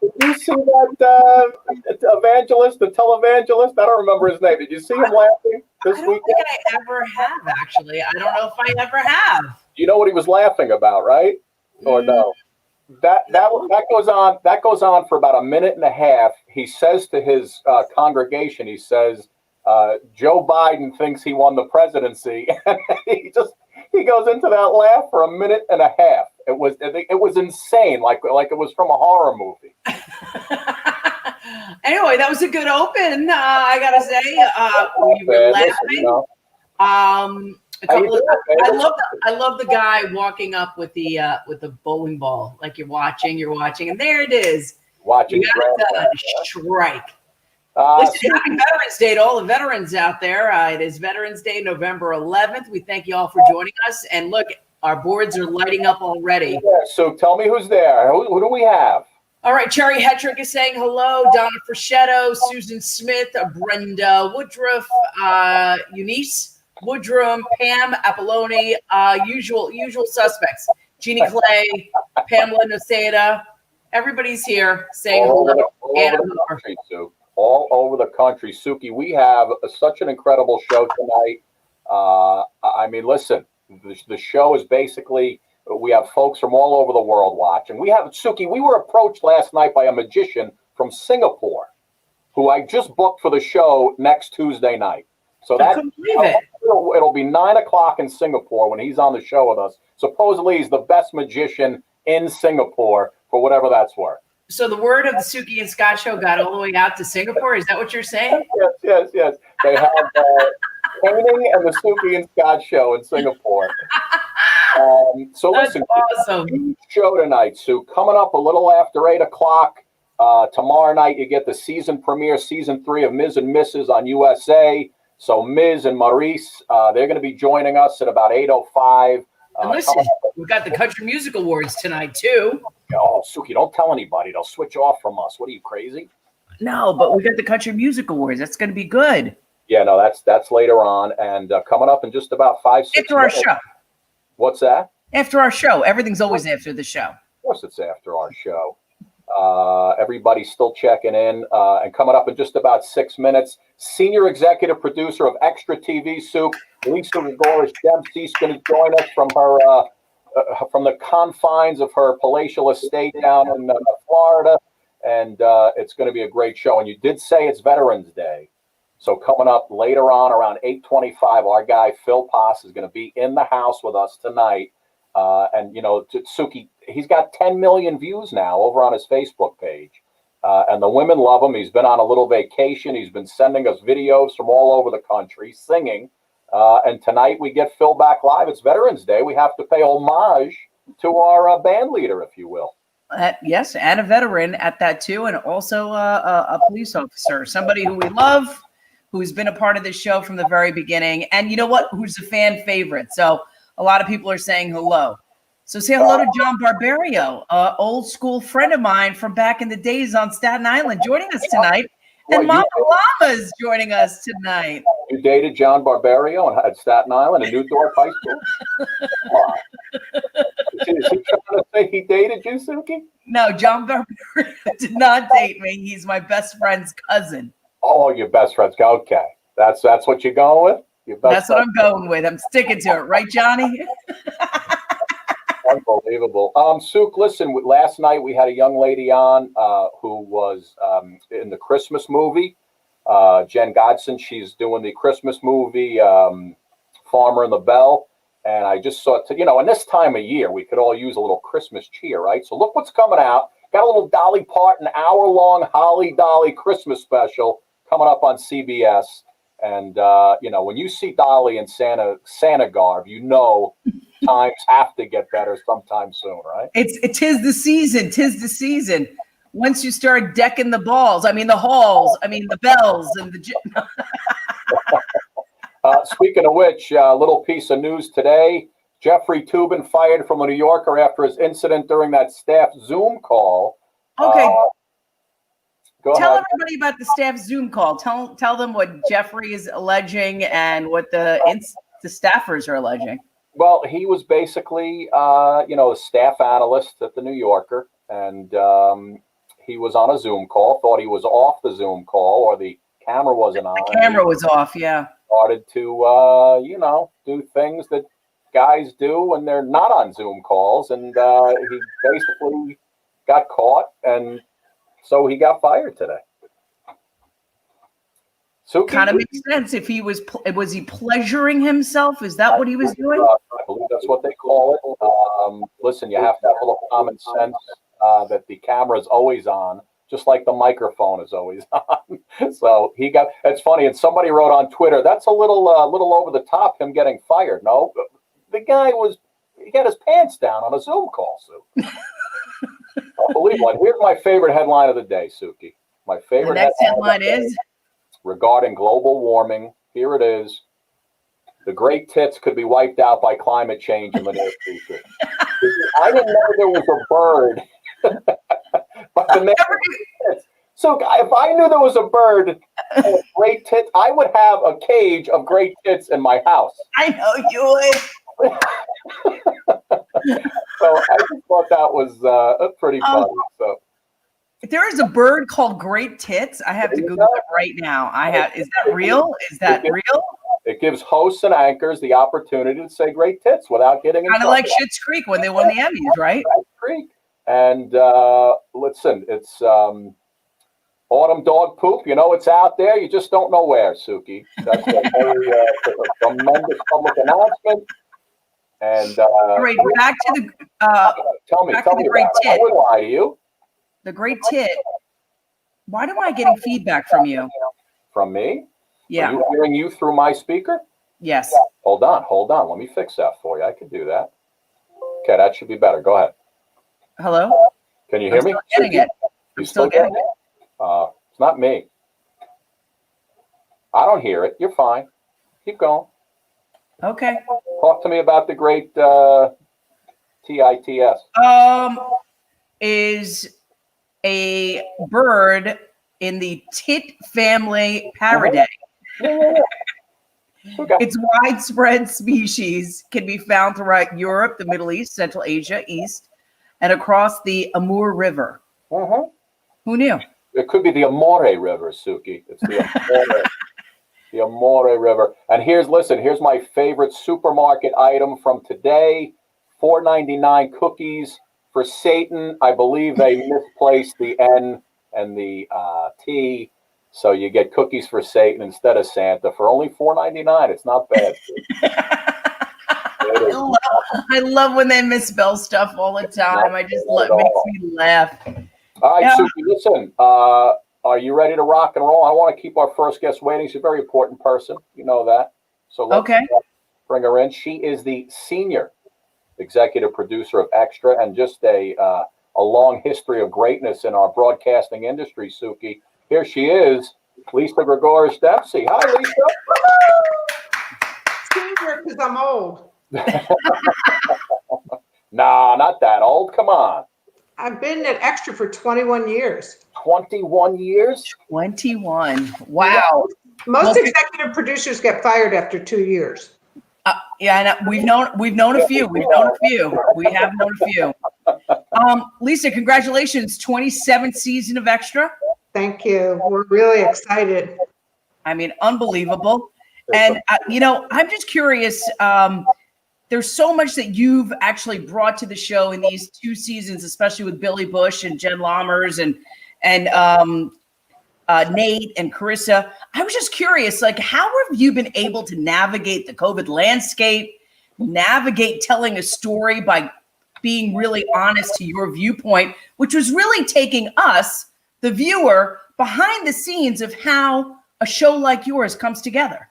Did you see that evangelist, the televangelist? I don't remember his name. Did you see him laughing this weekend? I don't think I ever have, actually. I don't know if I ever have. You know what he was laughing about, right? Or no? That goes on for about a minute and a half. He says to his congregation, he says, Joe Biden thinks he won the presidency, and he goes into that laugh for a minute and a half. It was insane, like it was from a horror movie. Anyway, that was a good open. I gotta say, we were laughing. I love the guy walking up with the bowling ball, like you're watching, and there it is. Watching. You got a strike. Listen, happy Veterans Day to all the veterans out there. It is Veterans Day, November 11th. We thank you all for joining us. And look, our boards are lighting up already. Yeah, so tell me who's there. Who do we have? All right, Cherry Hetrick is saying hello. Donna Fraschetto, Susan Smith, Brenda Woodruff, Eunice Woodrum, Pam Apolloni, usual suspects. Jeannie Clay, Pamela Noceda. Everybody's here saying hello. All over the country, Suki. We have such an incredible show tonight. I mean, listen, the show is basically, we have folks from all over the world watching. We have, Suki, we were approached last night by a magician from Singapore who I just booked for the show next Tuesday night. So that it'll be 9 o'clock in Singapore when he's on the show with us. Supposedly he's the best magician in Singapore, for whatever that's worth. So the word of the Suki and Scott show got all the way out to Singapore. Is that what you're saying? Yes. They have Painting and the Suki and Scott show in Singapore. So that's listen, awesome. Huge show tonight, Sue. Coming up a little after 8 o'clock. Tomorrow night you get the season premiere, season 3 of Ms. and Mrs. on USA. So Ms. and MARYSE, they're going to be joining us at about 8:05. And listen, we've got the Country Music Awards tonight too. Oh, Suki, don't tell anybody. They'll switch off from us. What are you, crazy? No, but we got the Country Music Awards. That's going to be good. Yeah, no, that's later on. And coming up in just about 5-6 after our show. What's that? After our show. Everything's always after the show. Of course it's after our show. Everybody's still checking in. And coming up in just about 6 minutes, senior executive producer of Extra TV Soup, Lisa Gregorisch Dempsey, is going to join us from her from the confines of her palatial estate down in Florida, and it's going to be a great show. And you did say it's Veterans Day, so coming up later on around 8:25, our guy Phil Poss is going to be in the house with us tonight. And you know, Suki, he's got 10 million views now over on his Facebook page, and the women love him. He's been on a little vacation. He's been sending us videos from all over the country singing. And tonight we get Phil back live. It's Veterans Day. We have to pay homage to our band leader, if you will. Yes, and a veteran at that too, and also a police officer, somebody who we love, who's been a part of this show from the very beginning. And you know what? Who's a fan favorite. So a lot of people are saying hello. So say hello to John Barbario, old school friend of mine from back in the days on Staten Island, joining us tonight. And Mama Llama's joining us tonight. You dated John Barbario at Staten Island in New Dorp High School? Is he trying to say he dated you, Suki? No, John Barbario did not date me. He's my best friend's cousin. Oh, your best friend's cousin. Okay. That's what you're going with? That's what I'm going with. I'm sticking to it. Right, Johnny? Unbelievable. Suk, listen, last night we had a young lady on who was in the Christmas movie. Jen Godson, she's doing the Christmas movie, Farmer and the Belle. And I just saw, in this time of year, we could all use a little Christmas cheer, right? So look what's coming out. Got a little Dolly Parton hour-long Holly Dolly Christmas special coming up on CBS. And, when you see Dolly in Santa garb, times have to get better sometime soon, right? Tis the season. Tis the season. Once you start decking the balls, the halls, the bells and the... Speaking of which, a little piece of news today. Jeffrey Toobin fired from a New Yorker after his incident during that staff Zoom call. Okay. Tell ahead. everybody about the staff Zoom call. Tell them what Jeffrey is alleging and what the staffers are alleging. Well, he was basically, a staff analyst at the New Yorker, and he was on a Zoom call, thought he was off the Zoom call or the camera wasn't on. The camera was off, yeah. Started to, do things that guys do when they're not on Zoom calls, and he basically got caught, and so he got fired today. So kind of makes sense. If he was he pleasuring himself? Is that what he was doing? I believe that's what they call it. Listen, you have to have a little common sense that the camera is always on, just like the microphone is always on. So he got. It's funny, and somebody wrote on Twitter, that's a little over the top, him getting fired. No, the guy he got his pants down on a Zoom call, Sue. Unbelievable. And here's my favorite headline of the day, Suki. My favorite. The next headline is regarding global warming. Here it is. The great tits could be wiped out by climate change in the near future. I didn't know there was a bird. But the name tits. So if I knew there was a bird with great tits, I would have a cage of great tits in my house. I know you would. So I just thought that was pretty funny. So there is a bird called Great Tits. I have to Google it right now. Is that real? Is that real? It gives hosts and anchors the opportunity to say great tits without getting in trouble. Kind of like Schitt's Creek when they won the Emmys, right? Creek. And listen, it's autumn dog poop. You know it's out there. You just don't know where, Suki. That's a very tremendous public announcement. And great. Back to the tell me the great tit. I wouldn't lie to you. The great tit. Why am I getting feedback from you? From me? Yeah. Are you hearing you through my speaker? Yes. Hold on. Let me fix that for you. I can do that. Okay, that should be better. Go ahead. Hello? Can you hear me? Getting it. You still getting it? It's not me. I don't hear it. You're fine. Keep going. Okay. Talk to me about the great TITS. Is a bird in the tit family Paridae. Okay. Its widespread species can be found throughout Europe, the Middle East, Central Asia, East, and across the Amur River. Mm-hmm. Who knew? It could be the Amore River, Suki. It's the Amore, the Amore River. And here's my favorite supermarket item from today. $4.99 cookies for Satan. I believe they misplaced the N and the T. So you get cookies for Satan instead of Santa for only $4.99. It's not bad. I love when they misspell stuff all the time. It makes me laugh. All right, Suki, listen. Are you ready to rock and roll? I want to keep our first guest waiting. She's a very important person. You know that. So let's bring her in. She is the senior executive producer of Extra and just a long history of greatness in our broadcasting industry, Suki. Here she is, Lisa Gregorisch Dempsey. Hi, Lisa. Senior because I'm old. Nah, not that old. Come on. I've been at Extra for 21 years. 21 years? 21. Wow. Most executive producers get fired after 2 years. Yeah, we've known a few. We have known a few. Lisa, congratulations! 27th season of Extra. Thank you. We're really excited. I mean, unbelievable. And I'm just curious. There's so much that you've actually brought to the show in these 2 seasons, especially with Billy Bush and Jen Lammers and Nate and Carissa. I was just curious, how have you been able to navigate the COVID landscape, navigate telling a story by being really honest to your viewpoint, which was really taking us, the viewer, behind the scenes of how a show like yours comes together?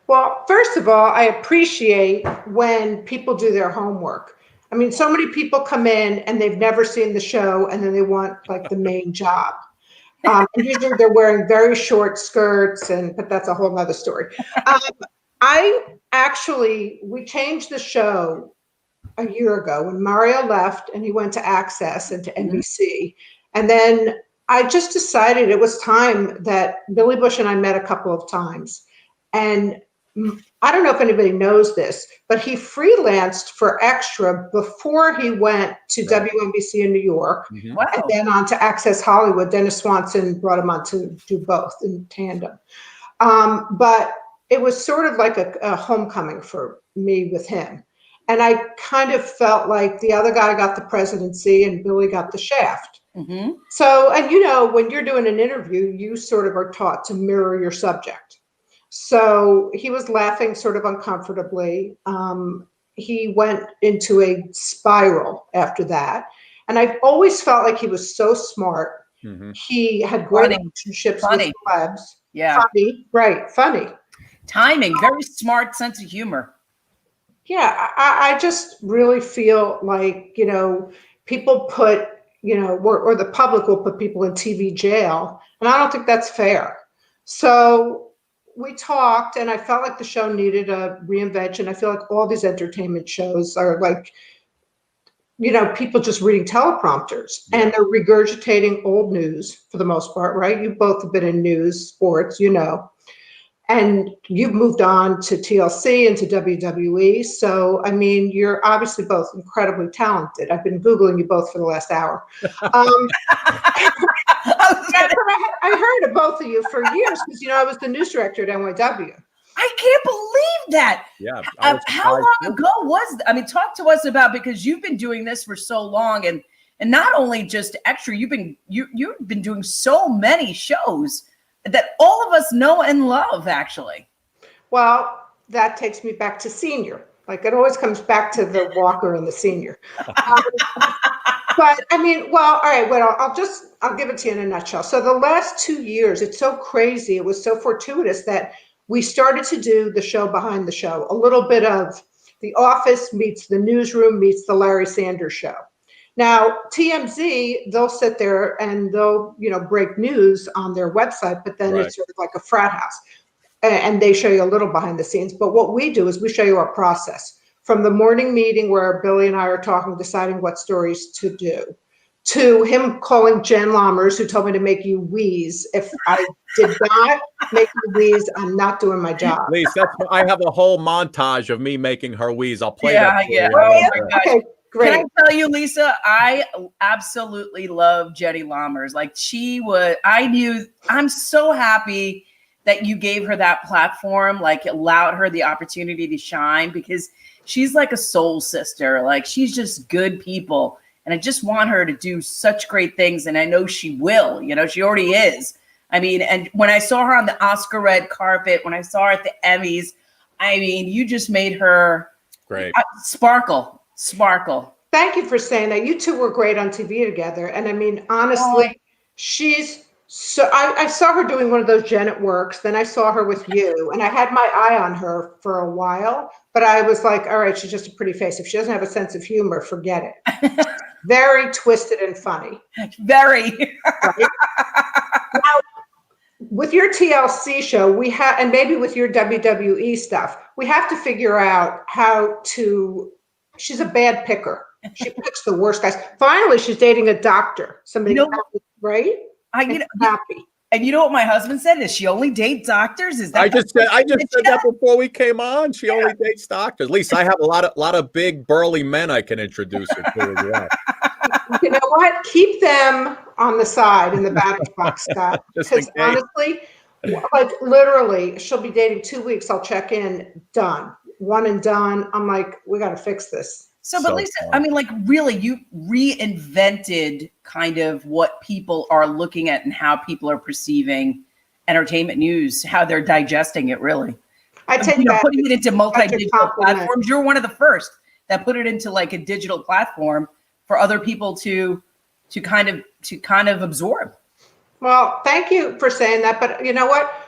Well, first of all, I appreciate when people do their homework. I mean, so many people come in and they've never seen the show and then they want the main job. Usually they're wearing very short skirts, but that's a whole nother story. We changed the show a year ago when Mario left and he went to Access and to NBC. And then I just decided it was time that Billy Bush and I met a couple of times. And I don't know if anybody knows this, but he freelanced for Extra before he went to WNBC in New York, Wow. and then on to Access Hollywood. Dennis Swanson brought him on to do both in tandem. But it was sort of like a homecoming for me with him. And I kind of felt like the other guy got the presidency and Billy got the shaft. Mm-hmm. So, and you know, when you're doing an interview, you sort of are taught to mirror your subject. So he was laughing sort of uncomfortably. He went into a spiral after that. And I've always felt like he was so smart. Mm-hmm. He had great relationships with celebs. Yeah. Funny, right, funny. Timing, very smart sense of humor. Yeah, I just really feel like, you know, people put, you know, or the public will put people in TV jail. And I don't think that's fair. So we talked, and I felt like the show needed a reinvention. I feel like all these entertainment shows are like, you know, people just reading teleprompters, and they're regurgitating old news for the most part, right? You both have been in news, sports, you know. And you've moved on to TLC and to WWE. So, I mean, you're obviously both incredibly talented. I've been Googling you both for the last hour. I heard of both of you for years because, you know, I was the news director at NYW. I can't believe that. Yeah. How long ago was I mean, talk to us about, because you've been doing this for so long, and not only just Extra, you've been doing so many shows that all of us know and love, actually. Well, that takes me back to Senior. Like, it always comes back to the Walker and the Senior. But I mean, well, all right, well, I'll give it to you in a nutshell. So the last 2 years, it's so crazy. It was so fortuitous that we started to do the show behind the show, a little bit of The Office meets the Newsroom meets the Larry Sanders Show. Now, TMZ, they'll sit there and they'll, you know, break news on their website, but then it's sort of like a frat house. And they show you a little behind the scenes. But what we do is we show you our process from the morning meeting where Billy and I are talking, deciding what stories to do, to him calling Jen Lammers, who told me to make you wheeze. If I did not make you wheeze, I'm not doing my job. Lisa, I have a whole montage of me making her wheeze. I'll play that. Yeah. Oh my gosh. Okay. Great. Can I tell you, Lisa, I absolutely love Jenny Lammers. Like, I'm so happy that you gave her that platform, like allowed her the opportunity to shine, because she's like a soul sister. Like, she's just good people. And I just want her to do such great things. And I know she will, you know, she already is. I mean, and when I saw her on the Oscar red carpet, when I saw her at the Emmys, I mean, you just made her great. Sparkle. Thank you for saying that. You two were great on TV together. And I mean, honestly, she's so, I saw her doing one of those Janet Works. Then I saw her with you, and I had my eye on her for a while, but I was like, all right, she's just a pretty face. If she doesn't have a sense of humor, forget it. Very twisted and funny. Very. Right? Now, with your TLC show, we have, and maybe with your WWE stuff, we have to figure out how to. She's a bad picker. She picks the worst guys. Finally, she's dating a doctor. Somebody, right? Happy. And you know what my husband said? Is she only dates doctors? Is that I just said that before we came on. She only dates doctors. At least I have a lot of big burly men I can introduce her to as well. You know what? Keep them on the side in the batter's box, Scott. Because honestly, like literally, she'll be dating 2 weeks. I'll check in, done. One and done. I'm like, we got to fix this. But Lisa, I mean, like, really, you reinvented kind of what people are looking at and how people are perceiving entertainment news, how they're digesting it, really. I take that. Putting it into multi-digital platforms. You're one of the first that put it into like a digital platform for other people to kind of absorb. Well, thank you for saying that. But you know what?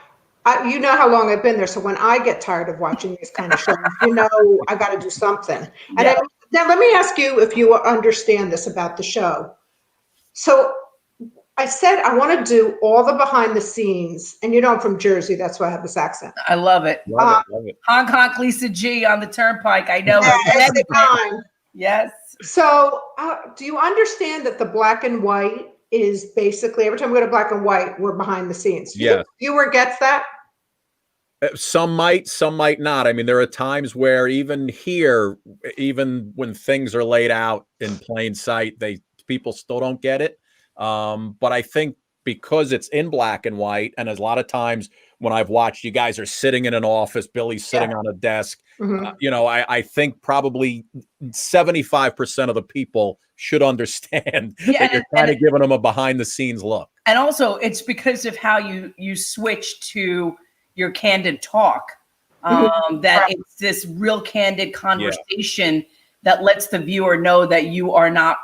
You know how long I've been there. So when I get tired of watching these kind of shows, you know, I got to do something. And now let me ask you if you understand this about the show. So I said, I want to do all the behind the scenes. And you know, I'm from Jersey. That's why I have this accent. I love it. Love it. Honk, honk, Lisa G on the turnpike. I know. Yes. So do you understand that the black and white is basically every time we go to black and white, we're behind the scenes? Yeah. Viewer gets that? Some might not. I mean, there are times where even here, even when things are laid out in plain sight, people still don't get it. But I think because it's in black and white, and a lot of times when I've watched, you guys are sitting in an office, Billy's sitting on a desk. I think probably 75% of the people should understand that you're kind of giving them a behind the scenes look. And also, it's because of how you switch to your candid talk, that it's this real candid conversation that lets the viewer know that you are not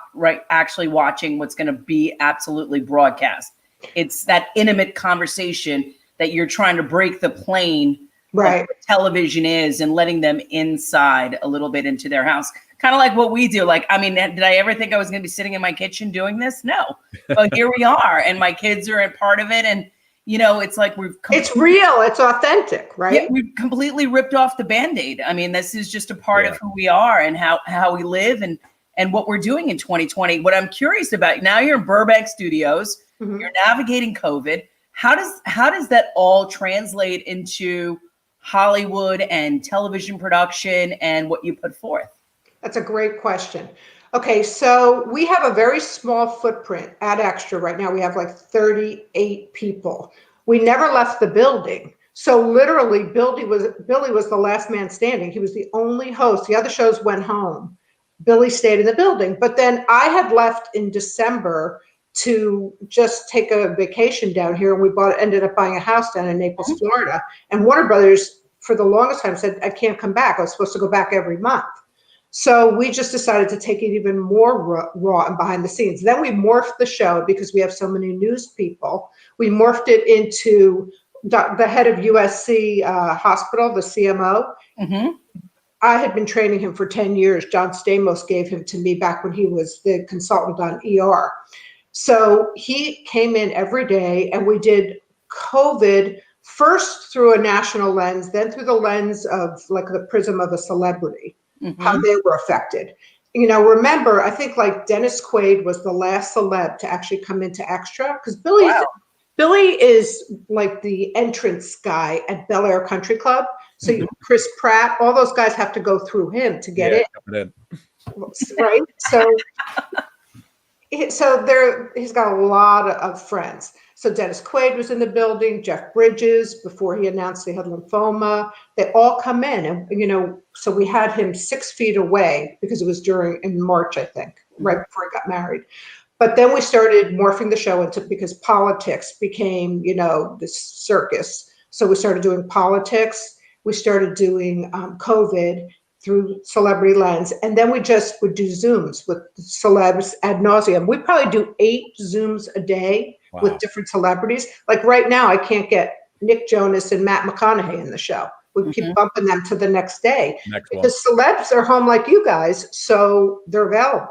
actually watching what's going to be absolutely broadcast. It's that intimate conversation that you're trying to break the plane of what television is and letting them inside a little bit into their house. Kind of like what we do. Like, I mean, did I ever think I was going to be sitting in my kitchen doing this? No. But here we are, and my kids are a part of it. And, it's like it's real. It's authentic, right? Yeah, we've completely ripped off the Band-Aid. I mean, this is just a part of who we are and how we live and what we're doing in 2020. What I'm curious about, now you're in Burbank Studios, you're navigating COVID. How does that all translate into Hollywood and television production and what you put forth? That's a great question. Okay, so we have a very small footprint at Extra right now. We have like 38 people. We never left the building. So literally, Billy was the last man standing. He was the only host. The other shows went home. Billy stayed in the building. But then I had left in December to just take a vacation down here, and we ended up buying a house down in Naples, Florida. And Warner Brothers, for the longest time, said, I can't come back. I was supposed to go back every month. So we just decided to take it even more raw and behind the scenes. Then we morphed the show because we have so many news people. We morphed it into the head of USC Hospital, the CMO. I had been training him for 10 years. John Stamos gave him to me back when he was the consultant on ER. So he came in every day, and we did COVID first through a national lens, then through the lens of like the prism of a celebrity. How they were affected. Remember, I think like Dennis Quaid was the last celeb to actually come into Extra, because Billy is like the entrance guy at Bel Air Country Club. So Chris Pratt, all those guys have to go through him to get in. Right? So he's got a lot of friends. So Dennis Quaid was in the building, Jeff Bridges, before he announced he had lymphoma. They all come in, and so we had him 6 feet away because it was in March, I think, right before he got married. But then we started morphing the show because politics became, this circus. So we started doing politics. We started doing COVID through celebrity lens. And then we just would do Zooms with celebs ad nauseum. We probably do 8 Zooms a day with different celebrities. Like right now, I can't get Nick Jonas and Matt McConaughey in the show. We keep bumping them to the next day because celebs are home like you guys, so they're available.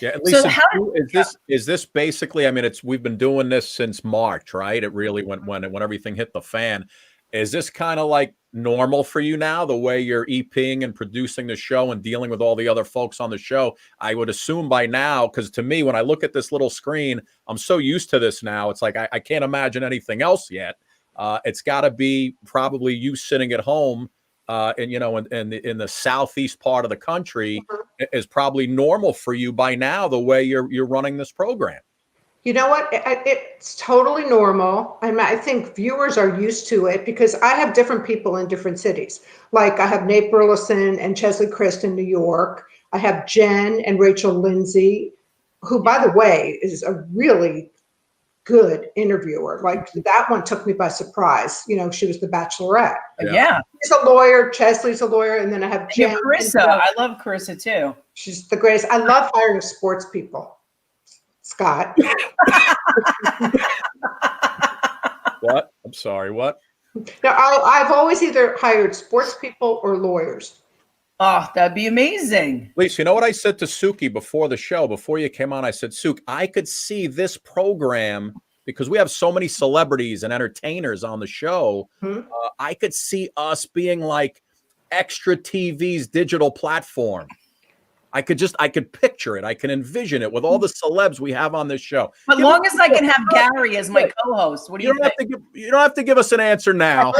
Yeah, at least is this basically? I mean, we've been doing this since March, right? It really when everything hit the fan. Is this kind of like normal for you now, the way you're EPing and producing the show and dealing with all the other folks on the show? I would assume by now, because to me, when I look at this little screen, I'm so used to this now. It's like I can't imagine anything else yet. It's got to be probably you sitting at home, and in the southeast part of the country is probably normal for you by now, the way you're running this program. You know what? It's totally normal. I think viewers are used to it because I have different people in different cities. Like I have Nate Burleson and Chesley Christ in New York. I have Jen and Rachel Lindsay, who, by the way, is a really good interviewer. Like that one took me by surprise. She was the Bachelorette. Yeah. She's a lawyer. Chesley's a lawyer. And then I have Jen. Carissa. I love Carissa too. She's the greatest. I love hiring sports people. Scott. What? I'm sorry. What? Now, I've always either hired sports people or lawyers. Oh, that'd be amazing. Lisa, you know what I said to Suki before the show, before you came on? I said, Suk, I could see this program because we have so many celebrities and entertainers on the show. I could see us being like Extra TV's digital platform. I could picture it. I can envision it with all the celebs we have on this show. But long as I can have Gary as my co-host, what do you think? You don't have to give us an answer now.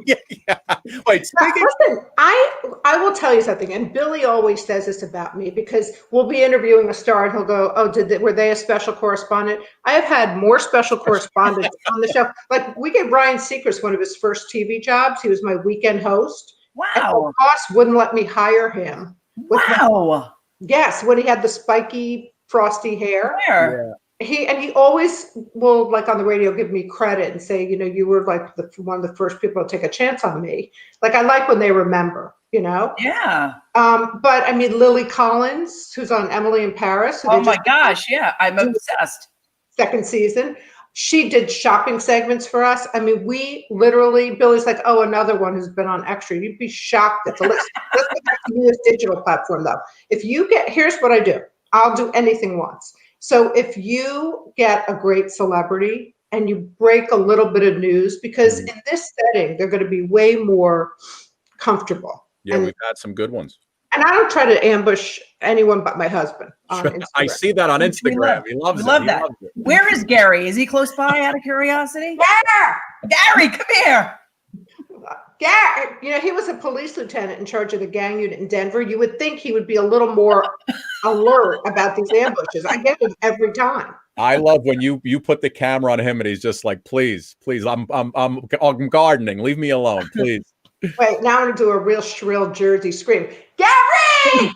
Yeah. Wait, speaking. Listen, I will tell you something, and Billy always says this about me because we'll be interviewing a star, and he'll go, "Oh, were they a special correspondent?" I have had more special correspondents on the show. Like we gave Ryan Seacrest one of his first TV jobs. He was my weekend host. And Wow. the boss wouldn't let me hire him. Wow. Yes, when he had the spiky, frosty hair. Where? He always will, like on the radio, give me credit and say, you were like one of the first people to take a chance on me. Like I like when they remember, Yeah. But I mean, Lily Collins, who's on Emily in Paris. Oh my gosh. Yeah. I'm obsessed. Second season. She did shopping segments for us. I mean, we literally, Billy's like, oh, another one who's been on Extra. You'd be shocked at the list. Let's go back to this digital platform though. Here's what I do. I'll do anything once. So if you get a great celebrity and you break a little bit of news, because in this setting, they're going to be way more comfortable. Yeah, we've had some good ones. And I don't try to ambush anyone but my husband on Instagram. I see that on Instagram. He loves it. Love that. Where is Gary? Is he close by out of curiosity? Yeah. Gary, come here. Gary, he was a police lieutenant in charge of the gang unit in Denver. You would think he would be a little more alert about these ambushes. I get them every time. I love when you put the camera on him and he's just like, please, I'm gardening. Leave me alone, please. Wait, now I'm going to do a real shrill Jersey scream. Gary!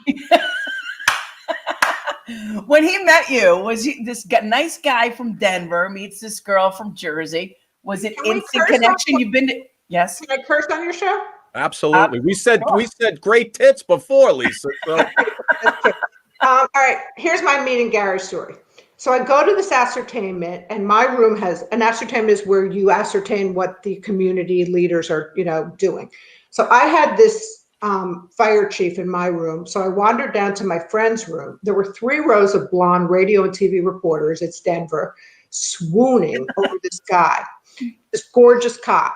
When he met you, was he this nice guy from Denver meets this girl from Jersey? Was it instant connection? You've been to, yes. Can I curse on your show? Absolutely. We said great tits before, Lisa. So. All right, here's my meeting Gary story. So I go to this ascertainment, and my room has an ascertainment is where you ascertain what the community leaders are, doing. So I had this fire chief in my room. So I wandered down to my friend's room. There were 3 rows of blonde radio and TV reporters. It's Denver, swooning over this guy, this gorgeous cop.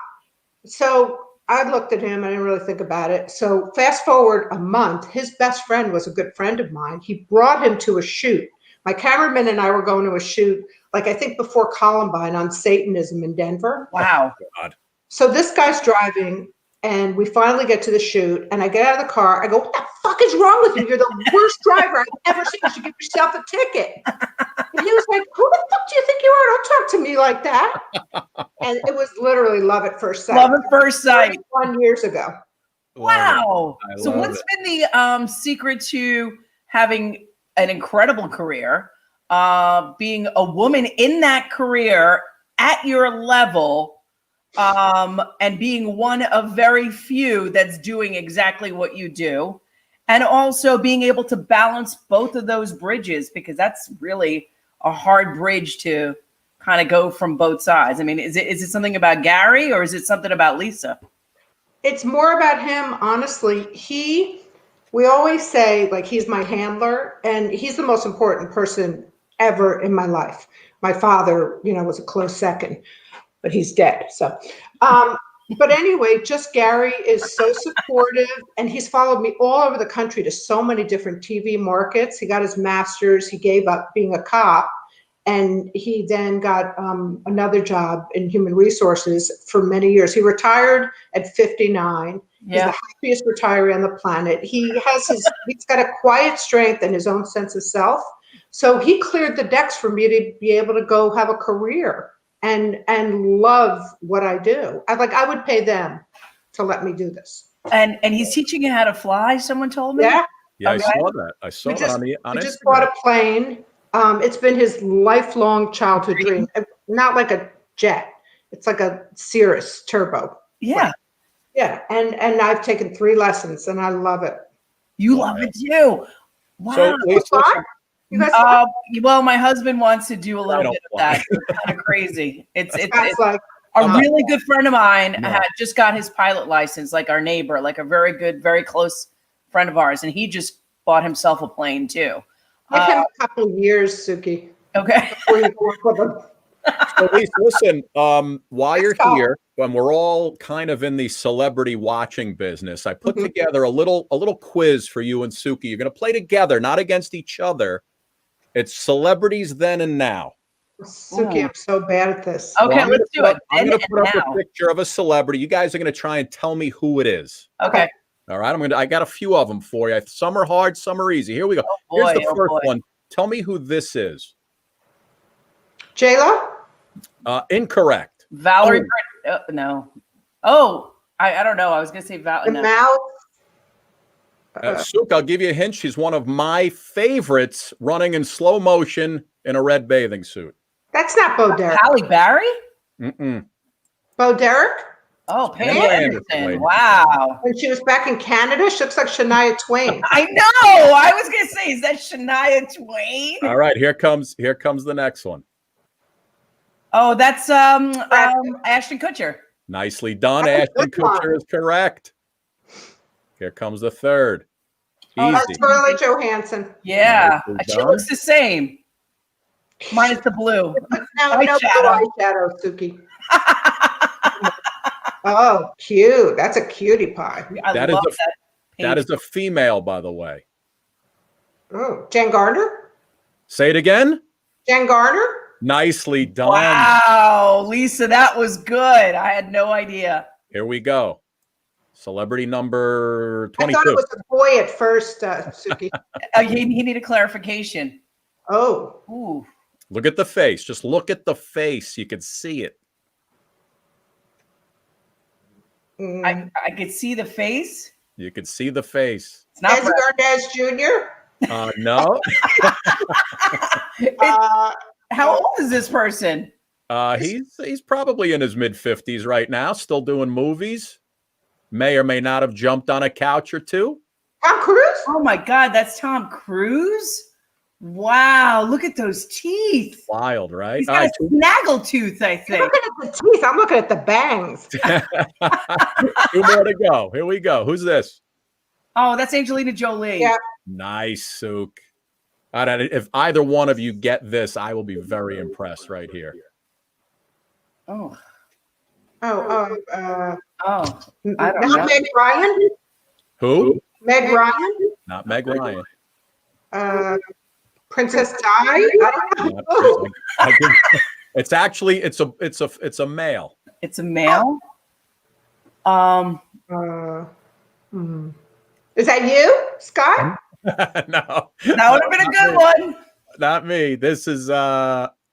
So I looked at him. I didn't really think about it. So fast forward a month, his best friend was a good friend of mine. He brought him to a shoot. My cameraman and I were going to a shoot, like I think before Columbine, on Satanism in Denver. Wow. God. So this guy's driving, and we finally get to the shoot, and I get out of the car. I go, what the fuck is wrong with you? You're the worst driver I've ever seen. You should give yourself a ticket. And he was like, who the fuck do you think you are? Don't talk to me like that. And it was literally love at first sight. Love at first sight. 1 years ago. Wow. So what's been the secret to having an incredible career, being a woman in that career at your level, and being one of very few that's doing exactly what you do, and also being able to balance both of those bridges, because that's really a hard bridge to kind of go from both sides. I mean, is it something about Gary, or is it something about Lisa? It's more about him, honestly. We always say, like, he's my handler, and he's the most important person ever in my life. My father, was a close second, but he's dead. So, but anyway, just Gary is so supportive, and he's followed me all over the country to so many different TV markets. He got his master's. He gave up being a cop, and he then got another job in human resources for many years. He retired at 59. Yeah. He's the happiest retiree on the planet. He's got a quiet strength and his own sense of self. So he cleared the decks for me to be able to go have a career and love what I do. I would pay them to let me do this. And he's teaching you how to fly, someone told me. Yeah. Yeah, Okay. I saw that. I saw it on Instagram. We just bought a plane. It's been his lifelong childhood dream. Not like a jet. It's like a Cirrus turbo. Yeah. Plane. Yeah. And I've taken 3 lessons and I love it. You love it too. Wow. So, Lisa, You guys well, my husband wants to do a little bit of that. It's kind of crazy. It's like a really good friend of mine had just got his pilot license, like our neighbor, like a very good, very close friend of ours. And he just bought himself a plane too. give him a couple of years, Suki. Okay. Before you work with him. So, Lisa, listen, while you're here, when we're all kind of in the celebrity watching business, I put together a little quiz for you and Suki. You're going to play together, not against each other. It's celebrities then and now. Suki, I'm so bad at this. Okay, Well, let's do it. I'm going to put up now. a picture of a celebrity. You guys are going to try and tell me who it is. Okay. All right. I got a few of them for you. Some are hard, some are easy. Here we go. Oh, Here's boy, the oh, first boy. one. Tell me who this is. J-Lo? Incorrect. Valerie. No. Oh, I don't know. I was going to say The no. mouth? Sook, I'll give you a hint. She's one of my favorites running in slow motion in a red bathing suit. That's not Bo Derek. Halle Berry? Mm-mm. Bo Derek? Oh, Pam Pamela Anderson. Anderson. Wow. When she was back in Canada, she looks like Shania Twain. I know. I was going to say, is that Shania Twain? All right, here comes the next one. Oh, that's Ashton Kutcher. Nicely done. That's a Ashton good one. Kutcher is correct. Here comes the third. Oh, Easy. Scarlett Johansson. Yeah. Nicely She done. looks the same. Minus the blue. No blue eyeshadow, Suki. Oh, cute. That's a cutie pie. I That is love a- that. That page. is a female, by the way. Oh, Jen Garner? Say it again. Jen Garner? Nicely done. Wow, Lisa, that was good. I had no idea. Here we go. Celebrity number I 22. thought it was a boy at first, Suki. He needed clarification. Oh, Ooh. Look at the face. Just look at the face. You can see it. I could see the face. You can see the face. It's not Desi Arnaz Jr. No. How old is this person? He's probably in his mid-50s right now, still doing movies. May or may not have jumped on a couch or two. Tom Cruise? Oh my God, that's Tom Cruise. Wow, look at those teeth. Wild, right? He's All got right, a snaggle tooth, I I'm think. looking at the teeth. I'm looking at the bangs. two more to go. Here we go. Who's this? Oh, that's Angelina Jolie. Yeah. Nice, Sook. All right, if either one of you get this, I will be very impressed right here. Oh, Oh, I don't not know. Meg Ryan? Who? Meg Ryan? Not Meg Ryan. Princess Di? I don't know. It's actually it's a male. It's a male. Is that you, Scott? No, That would have been a good one. not me. This is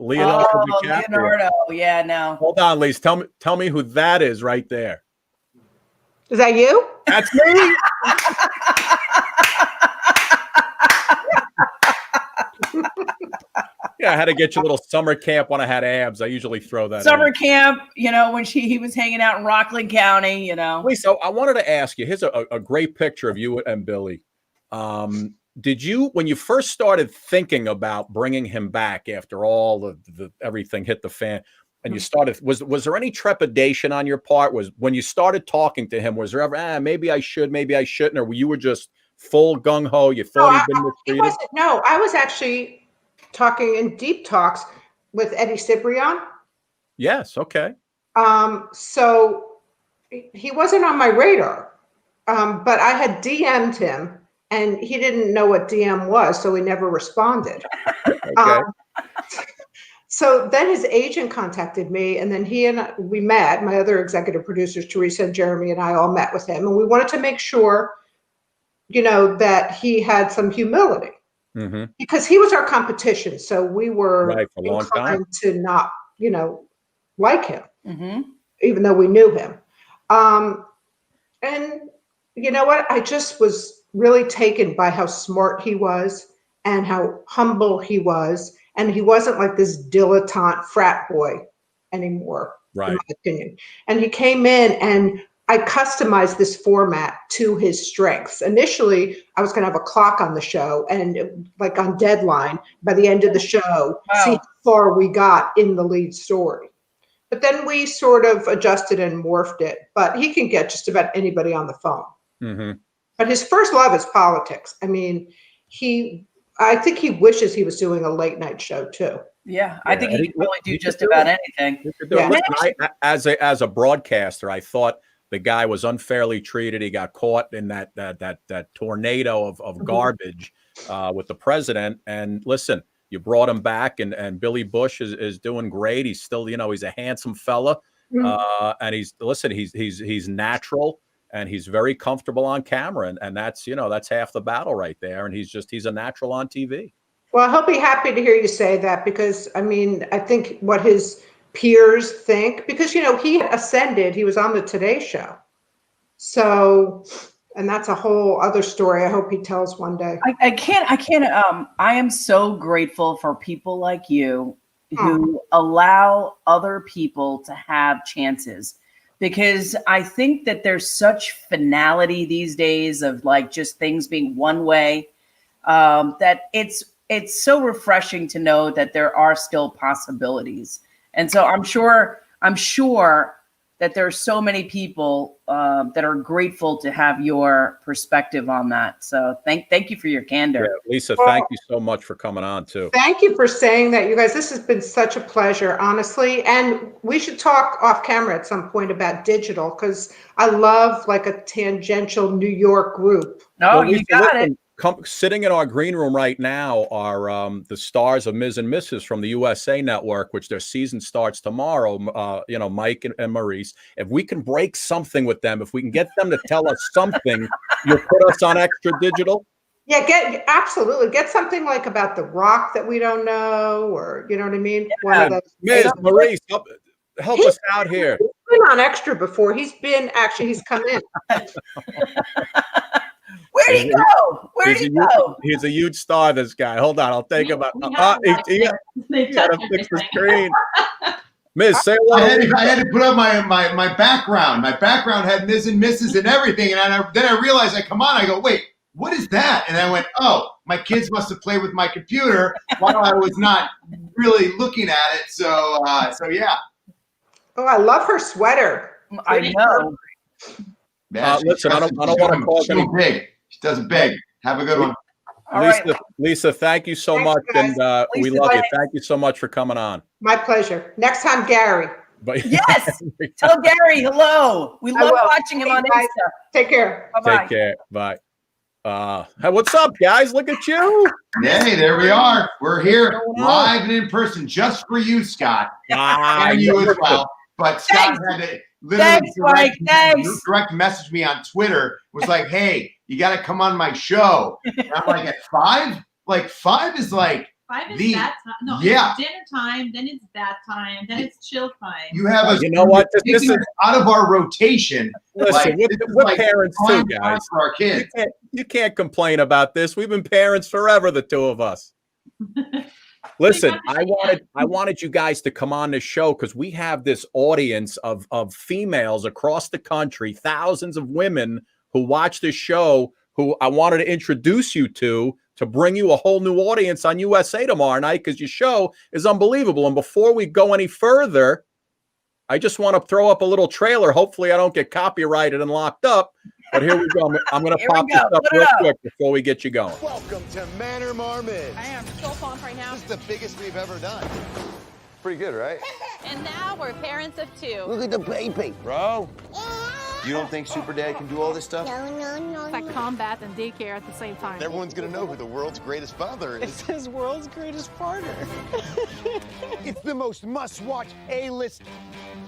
Leonardo DiCaprio. Leonardo. Yeah, no. Hold on, Lise. Tell me who that is right there. Is that you? That's me. Yeah, I had to get you a little summer camp when I had abs. I usually throw that Summer in. camp, when he was hanging out in Rockland County, Lisa, I wanted to ask you. Here's a great picture of you and Billy. Did you, when you first started thinking about bringing him back after all the everything hit the fan, and you started, was there any trepidation on your part? Was when you started talking to him, was there ever, maybe I should, maybe I shouldn't, or you were just full gung ho? You thought he'd been mistreated? No, I was actually talking in deep talks with Eddie Cibrian. Yes. Okay. So he wasn't on my radar, but I had DM'd him. And he didn't know what DM was, so he never responded. Okay. So then his agent contacted me, and then we met. My other executive producers, Teresa and Jeremy, and I all met with him, and we wanted to make sure, that he had some humility, because he was our competition. So we were for a long time inclined to not, like him, even though we knew him. And you know what? I just was really taken by how smart he was and how humble he was. And he wasn't like this dilettante frat boy anymore, in my opinion. And he came in, and I customized this format to his strengths. Initially, I was going to have a clock on the show and like on deadline by the end of the show, see how far we got in the lead story. But then we sort of adjusted and morphed it. But he can get just about anybody on the phone. But his first love is politics. I mean, I think he wishes he was doing a late night show too. Yeah, I think he could probably do just about anything. Yeah. Listen, as a broadcaster, I thought the guy was unfairly treated. He got caught in that tornado of garbage with the president. And listen, you brought him back, and Billy Bush is doing great. He's still, he's a handsome fella. And he's natural, and he's very comfortable on camera. And that's, that's half the battle right there. And he's a natural on TV. Well, he'll be happy to hear you say that, because I mean, I think what his peers think, because, he ascended, he was on the Today Show. So, and that's a whole other story I hope he tells one day. I am so grateful for people like you who allow other people to have chances, because I think that there's such finality these days of like just things being one way, that it's so refreshing to know that there are still possibilities. And so I'm sure that there are so many people that are grateful to have your perspective on that. So thank you for your candor. Yeah, Lisa, thank you so much for coming on too. Thank you for saying that, you guys. This has been such a pleasure, honestly. And we should talk off camera at some point about digital, because I love like a tangential New York group. Oh, you got it. Sitting in our green room right now are the stars of Ms. and Mrs. from the USA Network, which their season starts tomorrow. Mike and MARYSE. If we can break something with them, if we can get them to tell us something, you'll put us on extra digital. Yeah, absolutely. Get something like about The Rock that we don't know, or you know what I mean? Yeah. Ms. MARYSE, help us out here. He's been on extra before. He's come in. Where'd he go? Where'd he go? He's a huge star, this guy. Hold on, I'll take him out. He got to fix the screen. Miss, say hello. I had to put up my background. My background had Ms. and Mrs. and everything. And then I realized, I come on, I go, wait, what is that? And I went, oh, my kids must have played with my computer while I was not really looking at it. So yeah. Oh, I love her sweater. I know. Listen, I don't want to call it big. She does it big. Have a good one. Lisa, thank you so much, guys. And we love you. Thank you so much for coming on. My pleasure. Next time, Gary. But yes, tell Gary hello. We love watching him on Insta. Take care. Bye-bye. Take care. Bye. Hey, what's up, guys? Look at you. Hey, there we are. We're here live and in person just for you, Scott. And you as well. But Scott had to literally direct message me on Twitter. Was like, hey, you got to come on my show. And I'm like, at 5? Like 5 is like 5 is that time. No, yeah. It's dinner time, then it's that time, then it's chill time. You have us. You know what? This is out of our rotation. Listen, we're parents too, guys. For our kids. You can't complain about this. We've been parents forever, the two of us. Listen, I wanted you guys to come on this show because we have this audience of females across the country, thousands of women who watch this show, who I wanted to introduce you to bring you a whole new audience on USA tomorrow night, because your show is unbelievable. And before we go any further, I just want to throw up a little trailer. Hopefully I don't get copyrighted and locked up. But here we go. I'm going to pop this up real quick before we get you going. Welcome to Man or Marmite. I am so pumped right now. This is the biggest we've ever done. Pretty good, right? And now we're parents of 2. Look at the baby. Bro, you don't think Super Dad can do all this stuff? No. It's like combat and daycare at the same time. Everyone's going to know who the world's greatest father is. It's his world's greatest partner. It's the most must-watch A-list.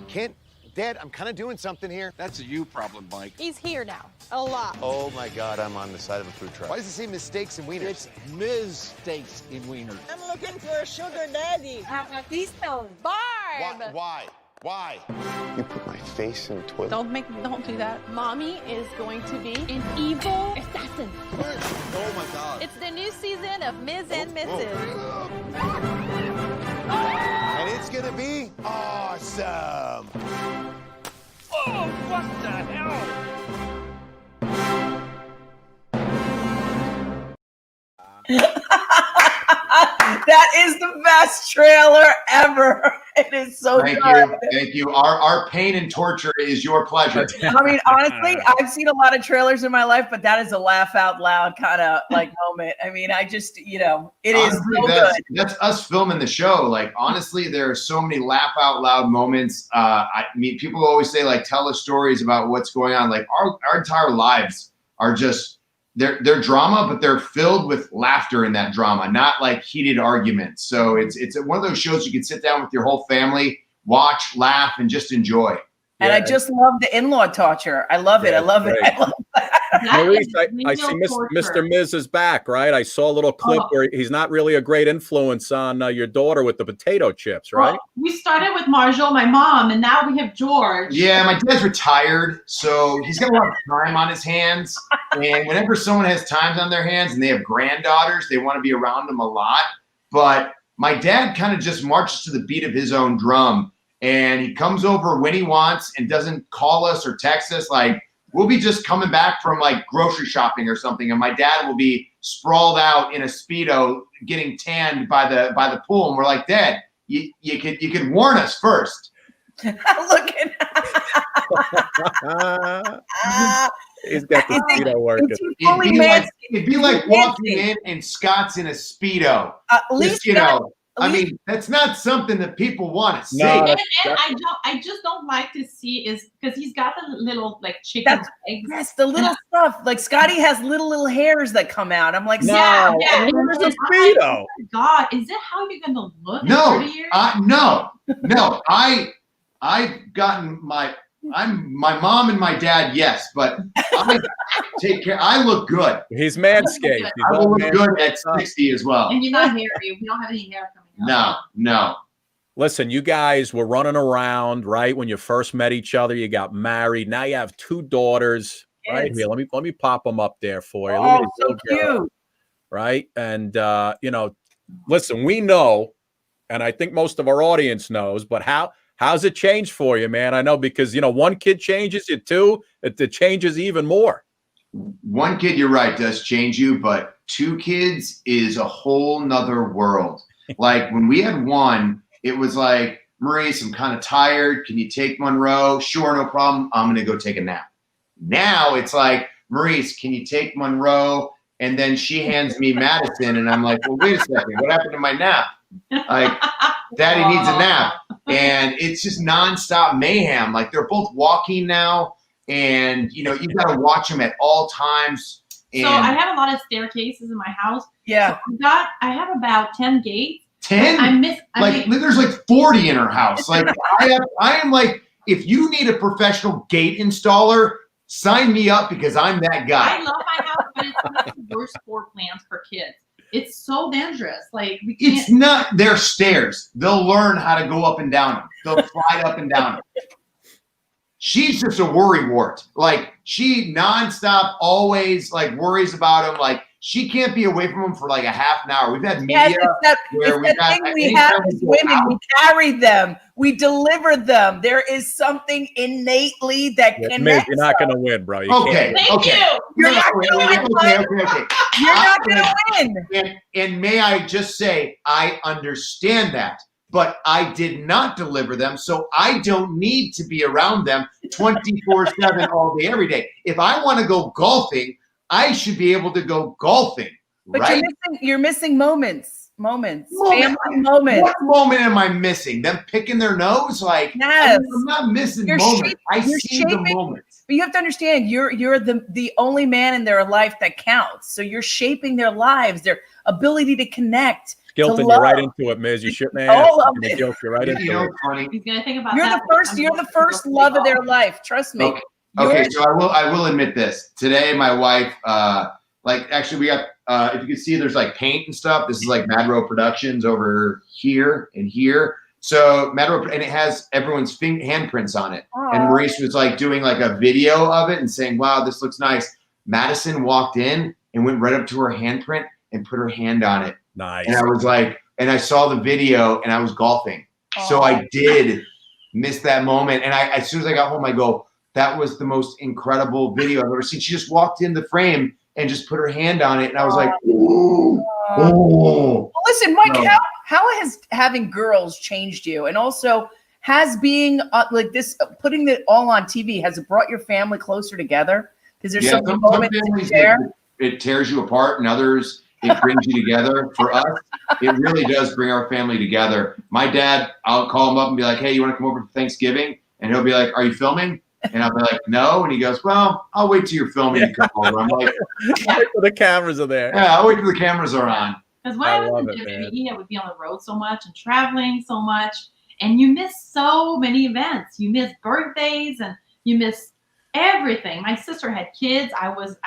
Kent, Dad, I'm kind of doing something here. That's a you problem, Mike. He's here now. A lot. Oh, my God, I'm on the side of a food truck. Why does it say mistakes and wieners? It's mistakes in wieners. I'm looking for a sugar daddy. Please tell Barb. Why? You put my face in the toilet. Don't do that. Mommy is going to be an evil assassin. Oh, my God. It's the new season of Ms. and Mrs. And it's going to be awesome. Oh, what the hell? That is the best trailer ever. It is so good. Thank you. Our pain and torture is your pleasure. I mean, honestly, I've seen a lot of trailers in my life, but that is a laugh out loud kind of like moment. I mean, I just, it is so good. That's us filming the show. Like, honestly, there are so many laugh out loud moments. I mean, people always say, like, tell us stories about what's going on. Like, our entire lives are just they're drama, but they're filled with laughter in that drama, not like heated arguments. So it's one of those shows you can sit down with your whole family, watch, laugh, and just enjoy. And I just love the in-law torture. I love it. I love it. I love that. Maryse, I see Mr. Miz is back, right? I saw a little clip where he's not really a great influence on your daughter with the potato chips, right? Well, we started with Marshall, my mom, and now we have George. Yeah, my dad's retired, so he's got a lot of time on his hands. And whenever someone has time on their hands and they have granddaughters, they want to be around them a lot. But my dad kind of just marches to the beat of his own drum. And he comes over when he wants and doesn't call us or text us. Like, we'll be just coming back from like grocery shopping or something, and my dad will be sprawled out in a Speedo getting tanned by the pool, and we're like, Dad, you could warn us first. Look at he's got the Speedo working. It'd be like walking in and Scott's in a Speedo. At least, I mean, that's not something that people want to see. No, and I just don't like to see is because he's got the little like chicken eggs. Yes, the little stuff. Like Scotty has little hairs that come out. I'm like, yeah. Where's the Speedo? Oh my God, is that how you're gonna look? No, in 30 years? no. I've gotten my mom and my dad, yes, but I take care. I look good. He's manscaped. I will look good at 60 as well. And you're not hairy. We don't have any hair coming out. No. Listen, you guys were running around, right? When you first met each other, you got married. Now you have 2 daughters, right here. Let me pop them up there for you. Oh, so cute. Right? And listen, we know, and I think most of our audience knows, but how's it changed for you, man? I know because, 1 kid changes you, 2, it changes even more. 1 kid, you're right, does change you, but 2 kids is a whole nother world. Like when we had 1, it was like, Maryse, I'm kind of tired. Can you take Monroe? Sure, no problem. I'm going to go take a nap. Now it's like, Maryse, can you take Monroe? And then she hands me Madison, and I'm like, well, wait a second. What happened to my nap? Like, Daddy needs a nap. And it's just nonstop mayhem. Like they're both walking now, and you've got to watch them at all times. And so I have a lot of staircases in my house. Yeah. So I have about 10 gates. 10? There's like 40 in her house. Like I am like, if you need a professional gate installer, sign me up because I'm that guy. I love my house, but it's one of the worst floor plans for kids. It's so dangerous. Like we can't. It's not. They're stairs. They'll learn how to go up and down them. They'll slide up and down them. She's just a worry wart. Like she nonstop always like worries about them. Like she can't be away from them for like a half an hour. We've had media where we have as women. We carry them. We deliver them. There is something innately that connects. You're not going to win, bro. Okay. Thank you. You're not going to win. Okay. You're not going to win. And may I just say, I understand that. But I did not deliver them, so I don't need to be around them 24/7 all day, every day. If I want to go golfing, I should be able to go golfing, but right? You're missing moments, family moments. What moment am I missing? Them picking their nose? Like, yes. I'm not missing moments. I see the moments. But you have to understand, you're the only man in their life that counts. So you're shaping their lives, their ability to connect. Skilton, you're right into it, Miz. You shit, man. You're right into it. Funny. He's gonna think about You're the first love of their life. Trust me. Okay, so I will admit this. Today, my wife, actually we got, if you can see, there's like paint and stuff. This is like Mad Row Productions over here and here. So Mad Row, and it has everyone's handprints on it. Aww. And Maryse was like doing like a video of it and saying, wow, this looks nice. Madison walked in and went right up to her handprint and put her hand on it. Nice. And I was like, and I saw the video and I was golfing. Aww. So I did miss that moment. And as soon as I got home, I go, that was the most incredible video I've ever seen. She just walked in the frame and just put her hand on it. And I was like, ooh. Well, listen, Mike, how has having girls changed you? And also, has being like this, putting it all on TV, has it brought your family closer together? Because there's some moments to share. It tears you apart, and others, it brings you together. For us, it really does bring our family together. My dad, I'll call him up and be like, hey, you want to come over for Thanksgiving? And he'll be like, are you filming? And I'll be like, no. And he goes, well, I'll wait till you're filming and come over. I'm like, the cameras are there. yeah, I'll wait till the cameras are on. Because when I was in WWE, I would be on the road so much and traveling so much, and you miss so many events. You miss birthdays and you miss everything. My sister had kids. I was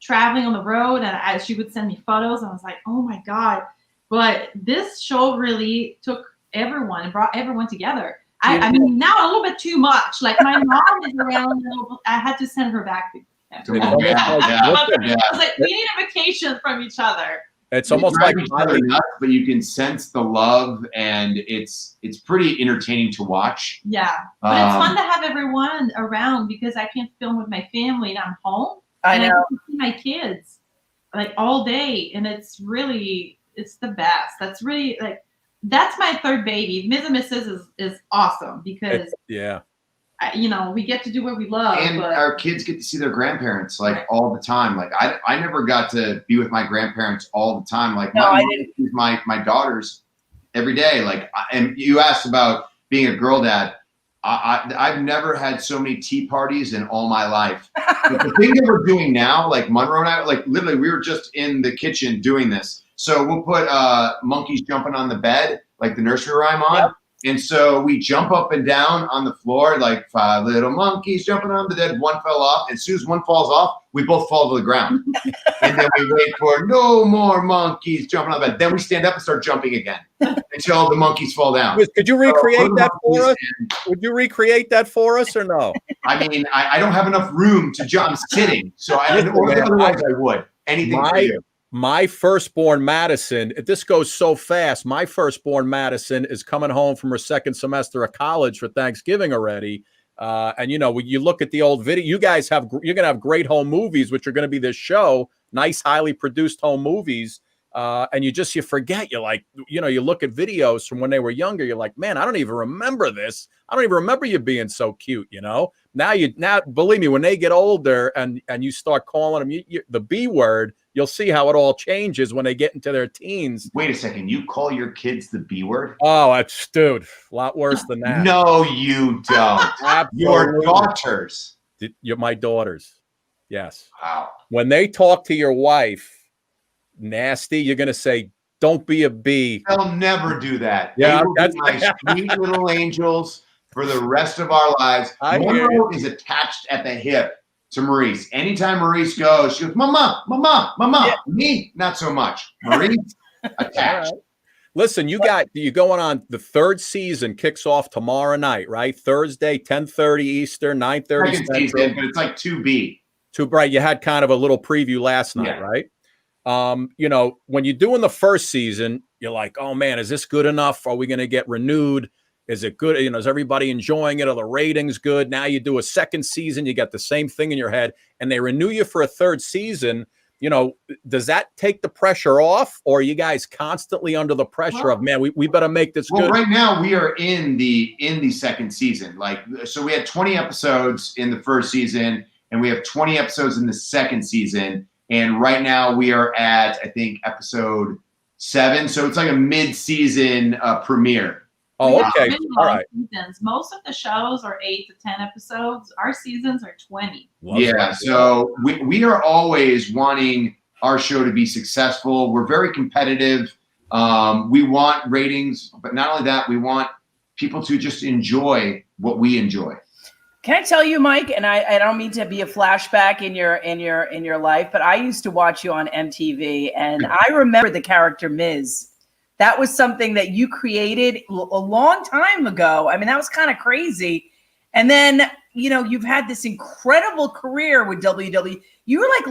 traveling on the road, and she would send me photos. And I was like, oh my God. But this show really took everyone and brought everyone together. I mean, now a little bit too much. Like my mom is around, I had to send her back. I was like, we need a vacation from each other. It's almost like nuts, but you can sense the love, and it's pretty entertaining to watch. Yeah, but it's fun to have everyone around because I can't film with my family and I'm home. I know. I can see my kids like all day, and it's the best. That's really like that's my third baby. Ms. and Mrs. is awesome because we get to do what we love, and our kids get to see their grandparents like all the time. Like I never got to be with my grandparents all the time. Like my daughters every day. Like, and you asked about being a girl dad. I've never had so many tea parties in all my life. But the thing that we're doing now, like Monroe and I, like literally, we were just in the kitchen doing this. So we'll put monkeys jumping on the bed, like the nursery rhyme on. Yep. And so we jump up and down on the floor like 5 little monkeys jumping on the bed. One fell off. As soon as one falls off, we both fall to the ground. And then we wait for no more monkeys jumping on the bed. Then we stand up and start jumping again until the monkeys fall down. Could you recreate that for us? Would you recreate that for us or no? I mean, I don't have enough room to jump. I'm sitting. So otherwise I would. Anything for you. My firstborn Madison, this goes so fast. My firstborn Madison is coming home from her second semester of college for Thanksgiving already. And you look at the old video, you're going to have great home movies, which are going to be this show, nice, highly produced home movies. And you forget, you're like, you look at videos from when they were younger. You're like, man, I don't even remember this. I don't even remember you being so cute. Now believe me, when they get older and you start calling them the B word, you'll see how it all changes when they get into their teens. Wait a second. You call your kids the B word? Oh, dude, a lot worse than that. No, you don't. Your daughters. My daughters. Yes. Wow. When they talk to your wife, nasty, you're going to say, don't be a B. They'll never do that. Yeah, they will be my sweet little angels for the rest of our lives. Monroe is attached at the hip to MARYSE. Anytime MARYSE goes, she goes, Mama, Mama, Mama. Yeah. Me, not so much. MARYSE, attached. Right. Listen, you're going on the third season, kicks off tomorrow night, right? Thursday, 10:30 Eastern, 9:30 Central. Season, but it's like 2B. Too bright. You had kind of a little preview last night, right? When you're doing the first season, you're like, oh man, is this good enough? Are we going to get renewed? Is it good? Is everybody enjoying it? Are the ratings good? Now you do a second season, you got the same thing in your head, and they renew you for a third season. Does that take the pressure off, or are you guys constantly under the pressure of, man, we better make this good? Right now we are in the second season. So we had 20 episodes in the first season, and we have 20 episodes in the second season. And right now we are at, I think, episode 7. So it's like a mid-season premiere. Oh, okay. All right. Seasons. Most of the shows are 8 to 10 episodes. Our seasons are 20. Yeah. So we are always wanting our show to be successful. We're very competitive. We want ratings, but not only that, we want people to just enjoy what we enjoy. Can I tell you, Mike, and I don't mean to be a flashback in your life, but I used to watch you on MTV, and I remember the character Ms. That was something that you created a long time ago. I mean, that was kind of crazy. And then, you've had this incredible career with WWE. You were like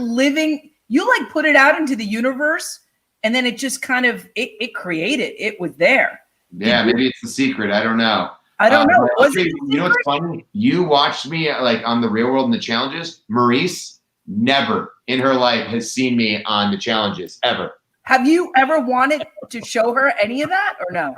you put it out into the universe, and then it just kind of, it created, it was there. Yeah, maybe it's the secret. I don't know. I don't know. You know what's funny? You watched me like on The Real World and the Challenges. MARYSE never in her life has seen me on the Challenges, ever. Have you ever wanted to show her any of that or no?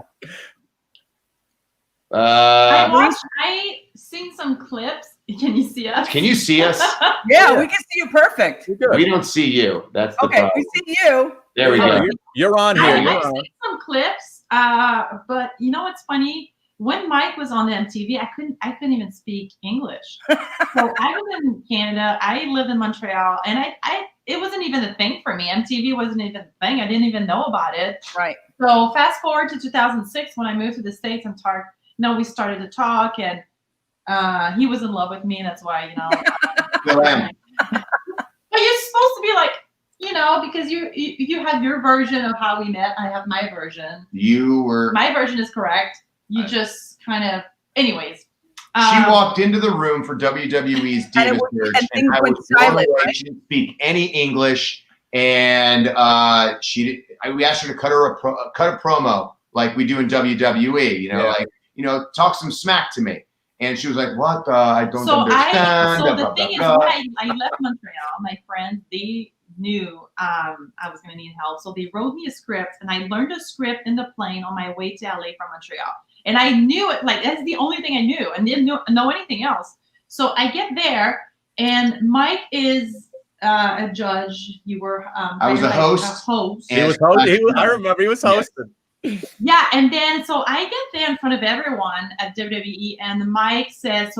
I seen some clips. Can you see us? Can you see us? Yeah, we can see you perfect. We don't see you. That's the problem. We see you. There we go. You're on here. I've seen some clips, but what's funny? when Mike was on the MTV, I couldn't even speak English. So I was in Canada. I lived in Montreal, and it wasn't even a thing for me. MTV wasn't even a thing. I didn't even know about it. Right. So fast forward to 2006 when I moved to the States and we started to talk, and he was in love with me. That's why, Still am. But you're supposed to be like, because you have your version of how we met. I have my version. My version is correct. You just kind of, anyways. She walked into the room for WWE's Divas Search, and I was blown away. She didn't speak any English, and we asked her to cut a promo like we do in WWE. Talk some smack to me. And she was like, "What? I don't understand." So the thing is, when I left Montreal, my friends, they knew I was going to need help, so they wrote me a script, and I learned a script in the plane on my way to LA from Montreal. And I knew it, like, that's the only thing I knew, and didn't know anything else. So I get there, and Mike is a judge. You were I was a host. He was I remember he was hosting. Yeah, and then so I get there in front of everyone at WWE, and Mike says,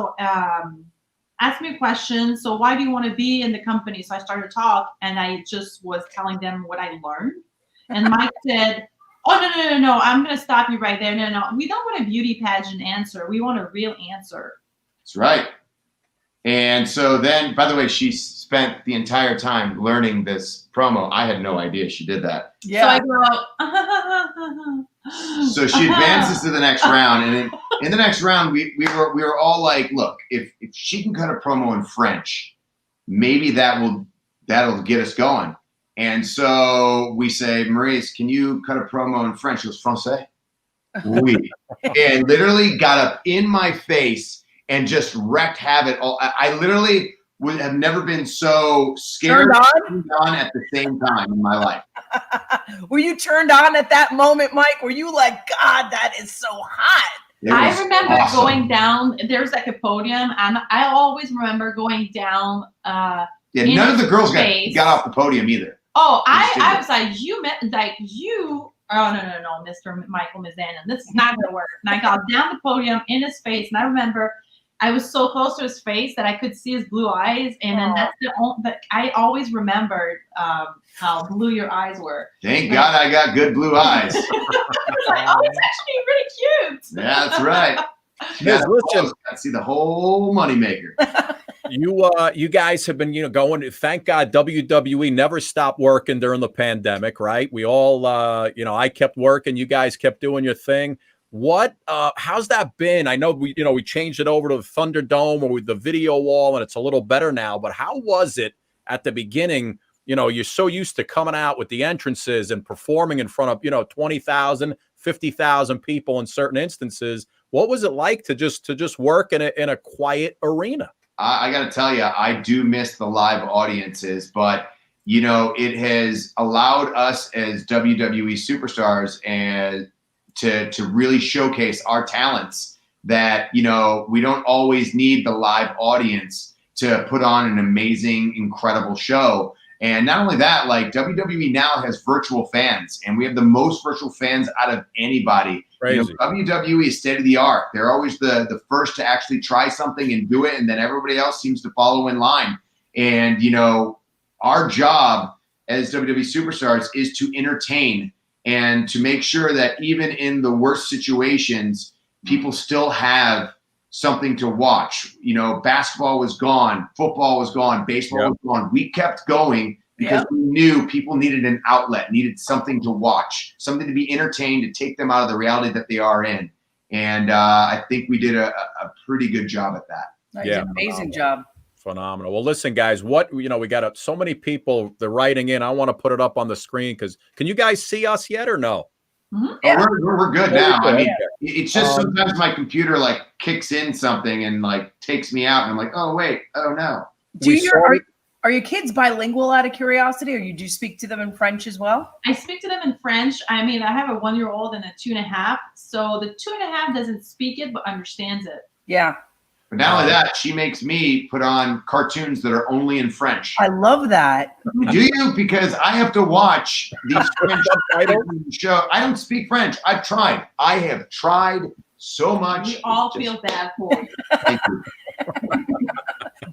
ask me a question. So why do you want to be in the company? So I started to talk, and I just was telling them what I learned. And Mike said, "Oh, no, I'm going to stop you right there. No, we don't want a beauty pageant answer. We want a real answer." That's right. And so then, by the way, she spent the entire time learning this promo. I had no idea she did that. Yeah. So I go, So she advances to the next round, and in the next round, we were all like, "Look, if she can cut a promo in French, maybe that'll get us going." And so we say, "Maryse, can you cut a promo in French?" She goes, "Français?" Oui. And literally got up in my face and just wrecked havoc. I literally would have never been so scared and on at the same time in my life. Were you turned on at that moment, Mike? Were you like, God, that is so hot? I remember going down. There's like a podium, and I always remember going down. None of the girls got off the podium either. Oh, I was like, oh, no, Mr. Michael Mizanin, this is not going to work. And I got down the podium in his face, and I remember I was so close to his face that I could see his blue eyes, and then that's the only, but I always remembered how blue your eyes were. Thank God I got good blue eyes. I was like, oh, it's actually really cute. Yeah, that's right. Listen, I see the whole moneymaker. You guys have been, going. Thank God WWE never stopped working during the pandemic, right? We all, I kept working. You guys kept doing your thing. How's that been? I know we changed it over to the Thunderdome or with the video wall, and it's a little better now. But how was it at the beginning? You're so used to coming out with the entrances and performing in front of 20,000, 50,000 people in certain instances. What was it like to just work in a quiet arena? I got to tell you, I do miss the live audiences, but it has allowed us as WWE superstars and to really showcase our talents that, we don't always need the live audience to put on an amazing, incredible show. And not only that, like WWE now has virtual fans, and we have the most virtual fans out of anybody. Crazy. WWE is state of the art. They're always the first to actually try something and do it, and then everybody else seems to follow in line. And, our job as WWE superstars is to entertain and to make sure that even in the worst situations, people still have something to watch. Basketball was gone, football was gone, baseball was gone. We kept going because we knew people needed an outlet, needed something to watch, something to be entertained, to take them out of the reality that they are in. And I think we did a pretty good job at that. Yeah, amazing job. Phenomenal. Well, listen, guys, we got so many people, they're writing in. I want to put it up on the screen because can you guys see us yet or no? Mm-hmm. Yeah. Oh, we're good now. I mean, it's just sometimes my computer like kicks in something and like takes me out, and I'm like, oh wait, oh no. Are your kids bilingual out of curiosity, or do you speak to them in French as well? I speak to them in French. I mean, I have a 1-year-old and a 2.5. So the 2.5 doesn't speak it, but understands it. Yeah. But not only that, she makes me put on cartoons that are only in French. I love that. Do you? Because I have to watch these French shows. I don't speak French. I have tried so much. We all feel bad for you. Thank you.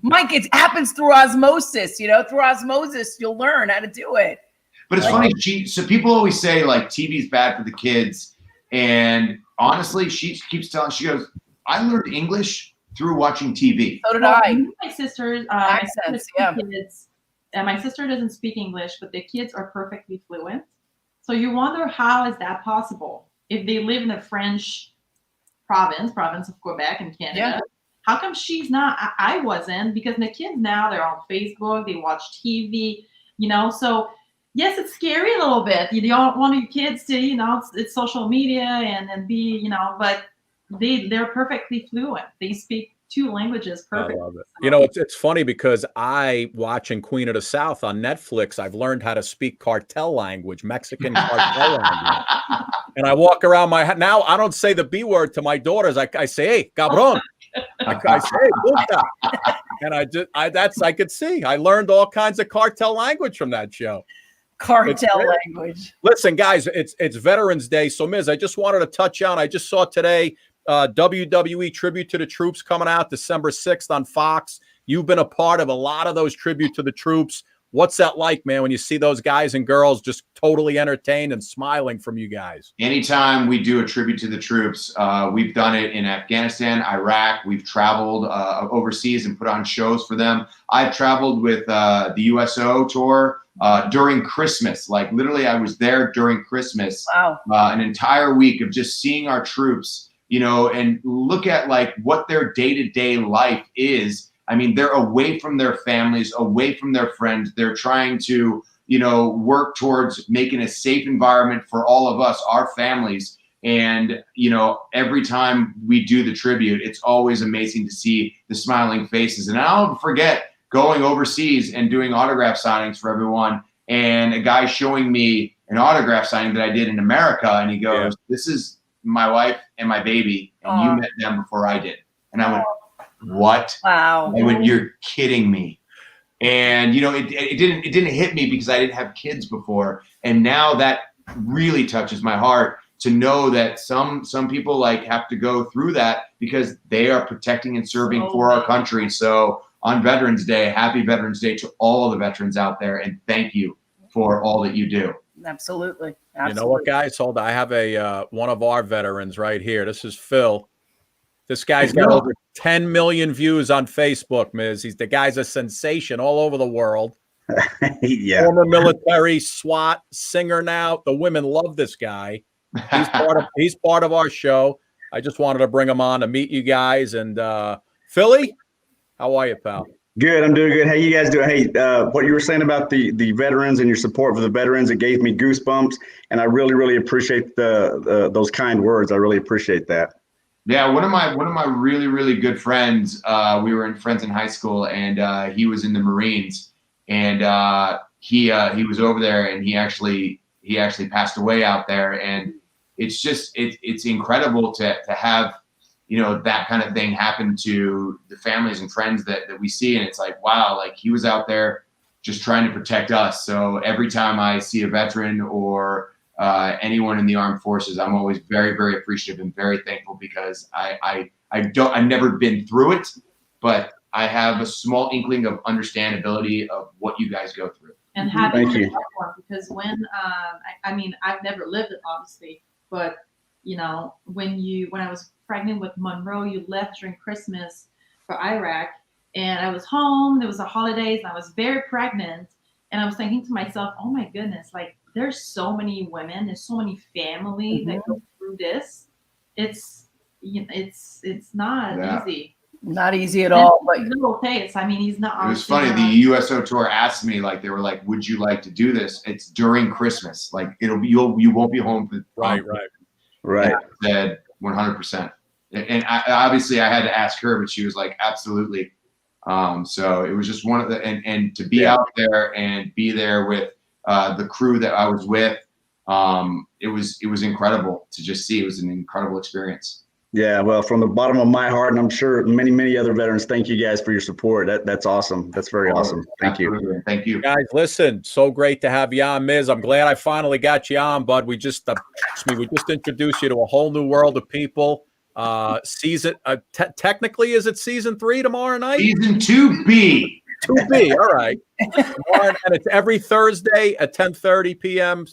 Mike, it happens through osmosis. Through osmosis, you'll learn how to do it. But it's funny. So people always say like TV's bad for the kids, and honestly, she keeps telling. She goes, "I learned English through watching TV." So did I. My sisters, Accents, yeah. kids, and my sister doesn't speak English, but the kids are perfectly fluent. So you wonder, how is that possible? If they live in a French province of Quebec in Canada, Yeah. how come she's not? I wasn't, because the kids now, they're on Facebook, they watch TV, so yes, it's scary a little bit. You don't want your kids to, it's social media and be, but they're perfectly fluent. They speak 2 languages perfectly. I love it. It's funny because watching Queen of the South on Netflix, I've learned how to speak cartel language, Mexican cartel language. And I walk around now I don't say the B word to my daughters. I say, hey, cabrón. I say, hey, puta. And I could see. I learned all kinds of cartel language from that show. Cartel language. Listen, guys, it's Veterans Day. So, Miz, I just wanted to touch on, I just saw today, WWE Tribute to the Troops coming out December 6th on Fox. You've been a part of a lot of those Tribute to the Troops. What's that like, man, when you see those guys and girls just totally entertained and smiling from you guys? Anytime we do a tribute to the troops, we've done it in Afghanistan, Iraq. We've traveled overseas and put on shows for them. I've traveled with the USO tour during Christmas. Like literally, I was there during Christmas. Wow. An entire week of just seeing our troops, and look at like what their day-to-day life is. I mean, they're away from their families, away from their friends. They're trying to, work towards making a safe environment for all of us, our families. And, every time we do the tribute, it's always amazing to see the smiling faces. And I'll never forget going overseas and doing autograph signings for everyone. And a guy showing me an autograph signing that I did in America. And he goes, "This is my wife and my baby. And you met them before I did." And I went, "What?" Wow. I went, "You're kidding me." And it didn't hit me because I didn't have kids before, and now that really touches my heart to know that some people like have to go through that because they are protecting and serving for our country. So on Veterans Day, happy Veterans Day to all of the veterans out there, and thank you for all that you do. Absolutely. You know what, guys? Hold on. I have one of our veterans right here. This is Phil. This guy's got over 10 million views on Facebook, Miz. The guy's a sensation all over the world. Yeah. Former military, SWAT, singer now. The women love this guy. He's part of our show. I just wanted to bring him on to meet you guys. And Philly, how are you, pal? Good. I'm doing good. How you guys doing? Hey, what you were saying about the veterans and your support for the veterans, it gave me goosebumps. And I really, really appreciate those kind words. I really appreciate that. Yeah, one of my really, really good friends, we were friends in high school, and he was in the Marines, and he was over there, and he actually passed away out there, and it's incredible to have that kind of thing happen to the families and friends that we see, and it's like, wow, like he was out there just trying to protect us. So every time I see a veteran or anyone in the armed forces, I'm always very, very appreciative and very thankful because I've never been through it, but I have a small inkling of understandability of what you guys go through. And having a platform, because when I've never lived it obviously, but when I was pregnant with Monroe, you left during Christmas for Iraq, and I was home. There was the holidays, and I was very pregnant, and I was thinking to myself, oh my goodness, like there's so many women, there's so many families that go through this. It's not easy. Not easy at all. But little pace. I mean, he's not. It was funny. The USO tour asked me, like, they were like, "Would you like to do this?" It's during Christmas. Like, you won't be home for right. I said 100%. And obviously I had to ask her, but she was like, absolutely. So it was just one of the and to be out there and be there with the crew that I was with. It was incredible to just see. It was an incredible experience. Yeah, well, from the bottom of my heart, and I'm sure many, many other veterans, thank you guys for your support. That's awesome. That's very awesome. Thank you. Thank you. Guys, listen, so great to have you on, Miz. I'm glad I finally got you on, bud. We just introduced you to a whole new world of people. Season technically, is it season 3 tomorrow night? Season 2B. 2B. All right. And it's every Thursday at 10:30 p.m.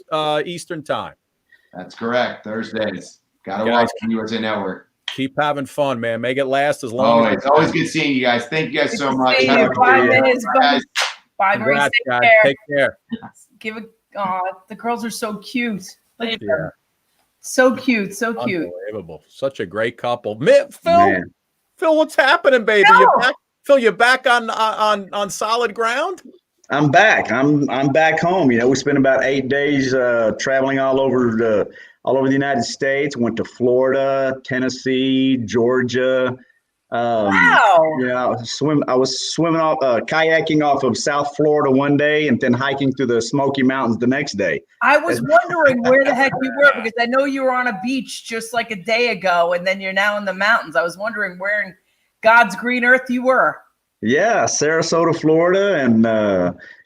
Eastern time. That's correct. Thursdays. Gotta watch the USA Network. Keep having fun, man. Make it last as long as it's always good seeing you guys. Thank you guys so much. Bye, Maryse. Take care. Give it. The girls are so cute. Look at them. So cute. So cute. Unbelievable. Such a great couple. Phil, what's happening, baby? You're back on solid ground. I'm back. I'm back home. You know, we spent about 8 days traveling all over the United States. Went to Florida, Tennessee, Georgia. Wow. Yeah, I was swimming off, kayaking off of South Florida one day, and then hiking through the Smoky Mountains the next day. I was wondering where the heck you were, because I know you were on a beach just like a day ago, and then you're now in the mountains. I was wondering where in God's green earth you were. Yeah, Sarasota, Florida, and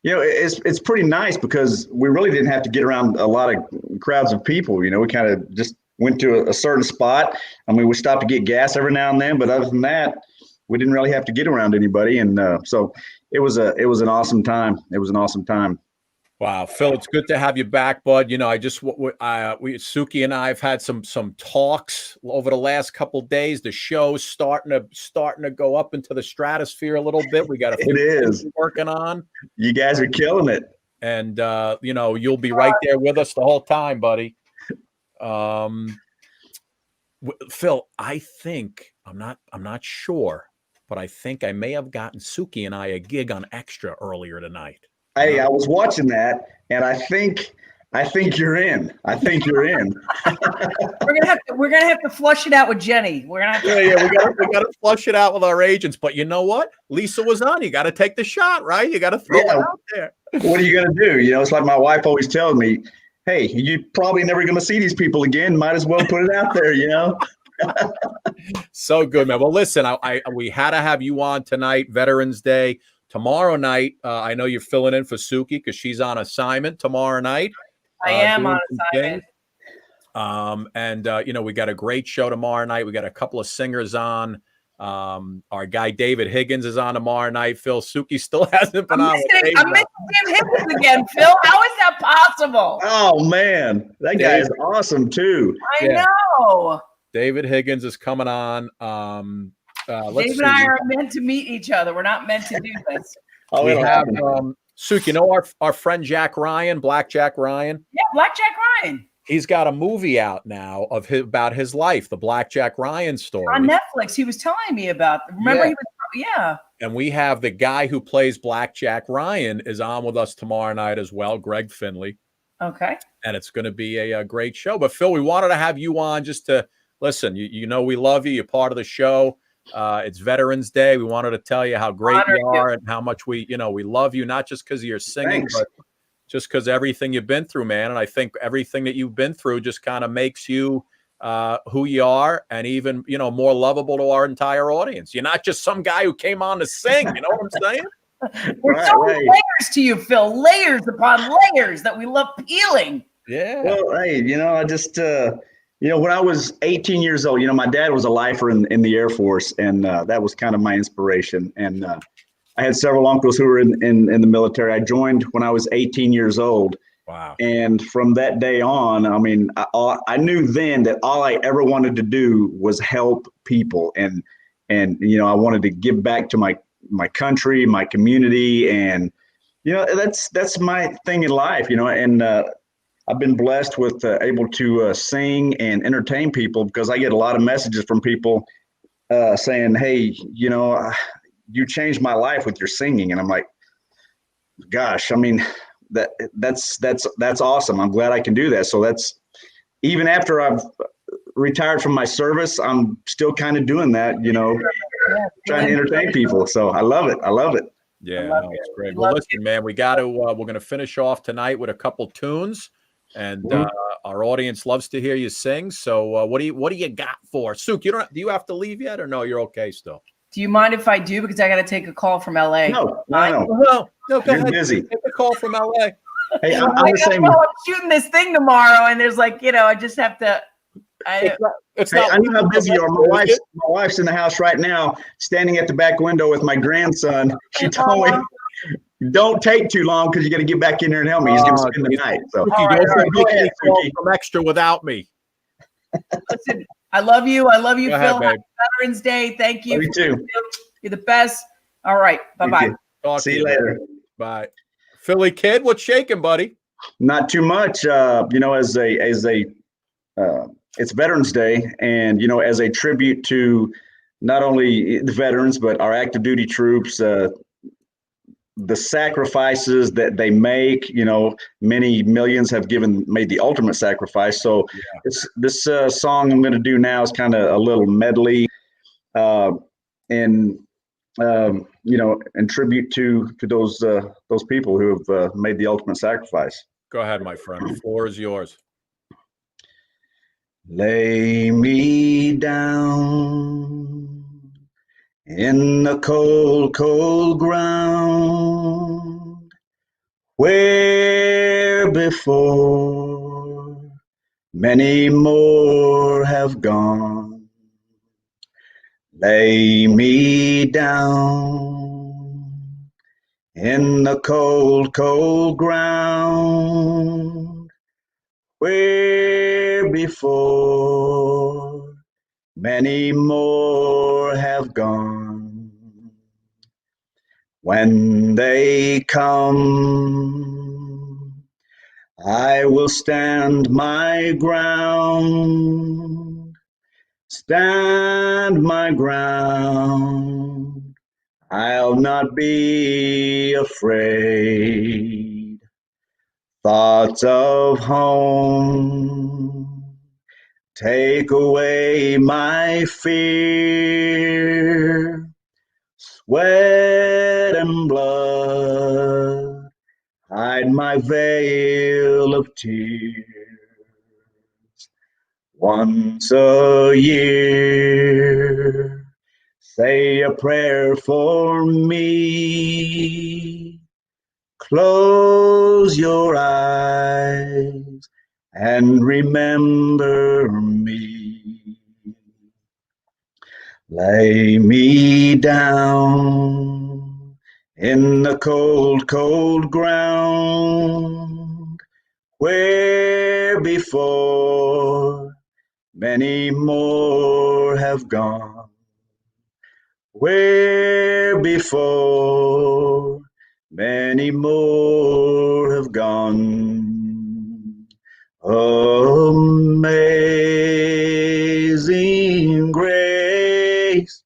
you know, it's pretty nice because we really didn't have to get around a lot of crowds of people. You know, we kind of just went to a certain spot. I mean, we stopped to get gas every now and then, but other than that, we didn't really have to get around anybody. And so it was an awesome time. It was an awesome time. Wow, Phil, it's good to have you back, bud. You know, Suki and I have had some talks over the last couple of days. The show's starting to go up into the stratosphere a little bit. We got a few things working on. You guys are killing it, and you know, you'll be right there with us the whole time, buddy. Phil, I think I'm not sure, but I think I may have gotten Suki and I a gig on Extra earlier tonight. Hey, I was watching that, and I think you're in. I think you're in. We're gonna have to flush it out with Jenny. We're gonna have to we gotta flush it out with our agents. But you know what? Lisa was on. You got to take the shot, right? You got to throw it out there. What are you gonna do? You know, it's like my wife always tells me, "Hey, you're probably never gonna see these people again. Might as well put it out there." You know. So good, man. Well, listen, we had to have you on tonight, Veterans Day. Tomorrow night, I know you're filling in for Suki because she's on assignment tomorrow night. I am on assignment. And you know, we got a great show tomorrow night. We got a couple of singers on. Our guy David Higgins is on tomorrow night. Phil, Suki still hasn't been on. I'm missing Higgins again, Phil. How is that possible? Oh man, that guy is awesome too. I know. David Higgins is coming on. Dave and I are meant to meet each other. We're not meant to do this. We have Suki, you know our friend Jack Ryan, Black Jack Ryan? Yeah, Black Jack Ryan. He's got a movie out now about his life, the Black Jack Ryan story. On Netflix, he was telling me about. Remember, And we have the guy who plays Black Jack Ryan is on with us tomorrow night as well, Greg Finley. Okay. And it's going to be a great show. But Phil, we wanted to have you on just to listen. You know we love you. You're part of the show. It's Veterans Day. We wanted to tell you how great you are and how much we love you, not just because of your singing, but just because everything you've been through, man. And I think everything that you've been through just kind of makes you who you are, and even, more lovable to our entire audience. You're not just some guy who came on to sing. You know what I'm saying? We're throwing layers to you, Phil. Layers upon layers that we love peeling. Yeah. Well, hey, I just when I was 18 years old, my dad was a lifer in the Air Force, and that was kind of my inspiration. And I had several uncles who were in the military. I joined when I was 18 years old. Wow. And from that day on, I mean, I knew then that all I ever wanted to do was help people. And I wanted to give back to my country, my community. And, that's my thing in life, and I've been blessed with able to sing and entertain people, because I get a lot of messages from people saying, hey, you changed my life with your singing. And I'm like, gosh, I mean, that's awesome. I'm glad I can do that. So that's, even after I've retired from my service, I'm still kind of doing that, trying to entertain people. So I love it. I love it. Yeah, it's great. Well, listen, man, we got to, we're going to finish off tonight with a couple tunes. And our audience loves to hear you sing. So what do you got for Suk? Do you have to leave yet, or no? You're okay still. Do you mind if I do? Because I got to take a call from LA. No. Go ahead. Busy. Take a call from LA. Hey, I'm the same. I'm shooting this thing tomorrow, and there's I just have to. It's Hey, not. I know how busy you are. My wife's in the house right now, standing at the back window with my grandson. She told me, "Don't take too long because you got to get back in here and help me." He's going to spend the night. So, Suki, don't go ahead, Suki. from extra without me. Listen, I love you. I love you, Go Phil. ahead, Happy Veterans Day. Thank you. Love you too. You're the best. All right. Bye-bye. See you later. Bye. Philly Kid, what's shaking, buddy? Not too much. It's Veterans Day, and as a tribute to not only the veterans but our active duty troops, the sacrifices that they make. Many millions have made the ultimate sacrifice. So this song I'm going to do now is kind of a little medley, in tribute to those people who have made the ultimate sacrifice. Go ahead, my friend. The floor is yours. Lay me down in the cold, cold ground where before many more have gone. Lay me down in the cold, cold ground where before many more have gone. When they come, I will stand my ground, stand my ground. I'll not be afraid. Thoughts of home take away my fear. Sweat and blood hide my veil of tears. Once a year, say a prayer for me. Close your eyes and remember me. Lay me down in the cold, cold ground where before many more have gone. Where before many more have gone. Amazing grace,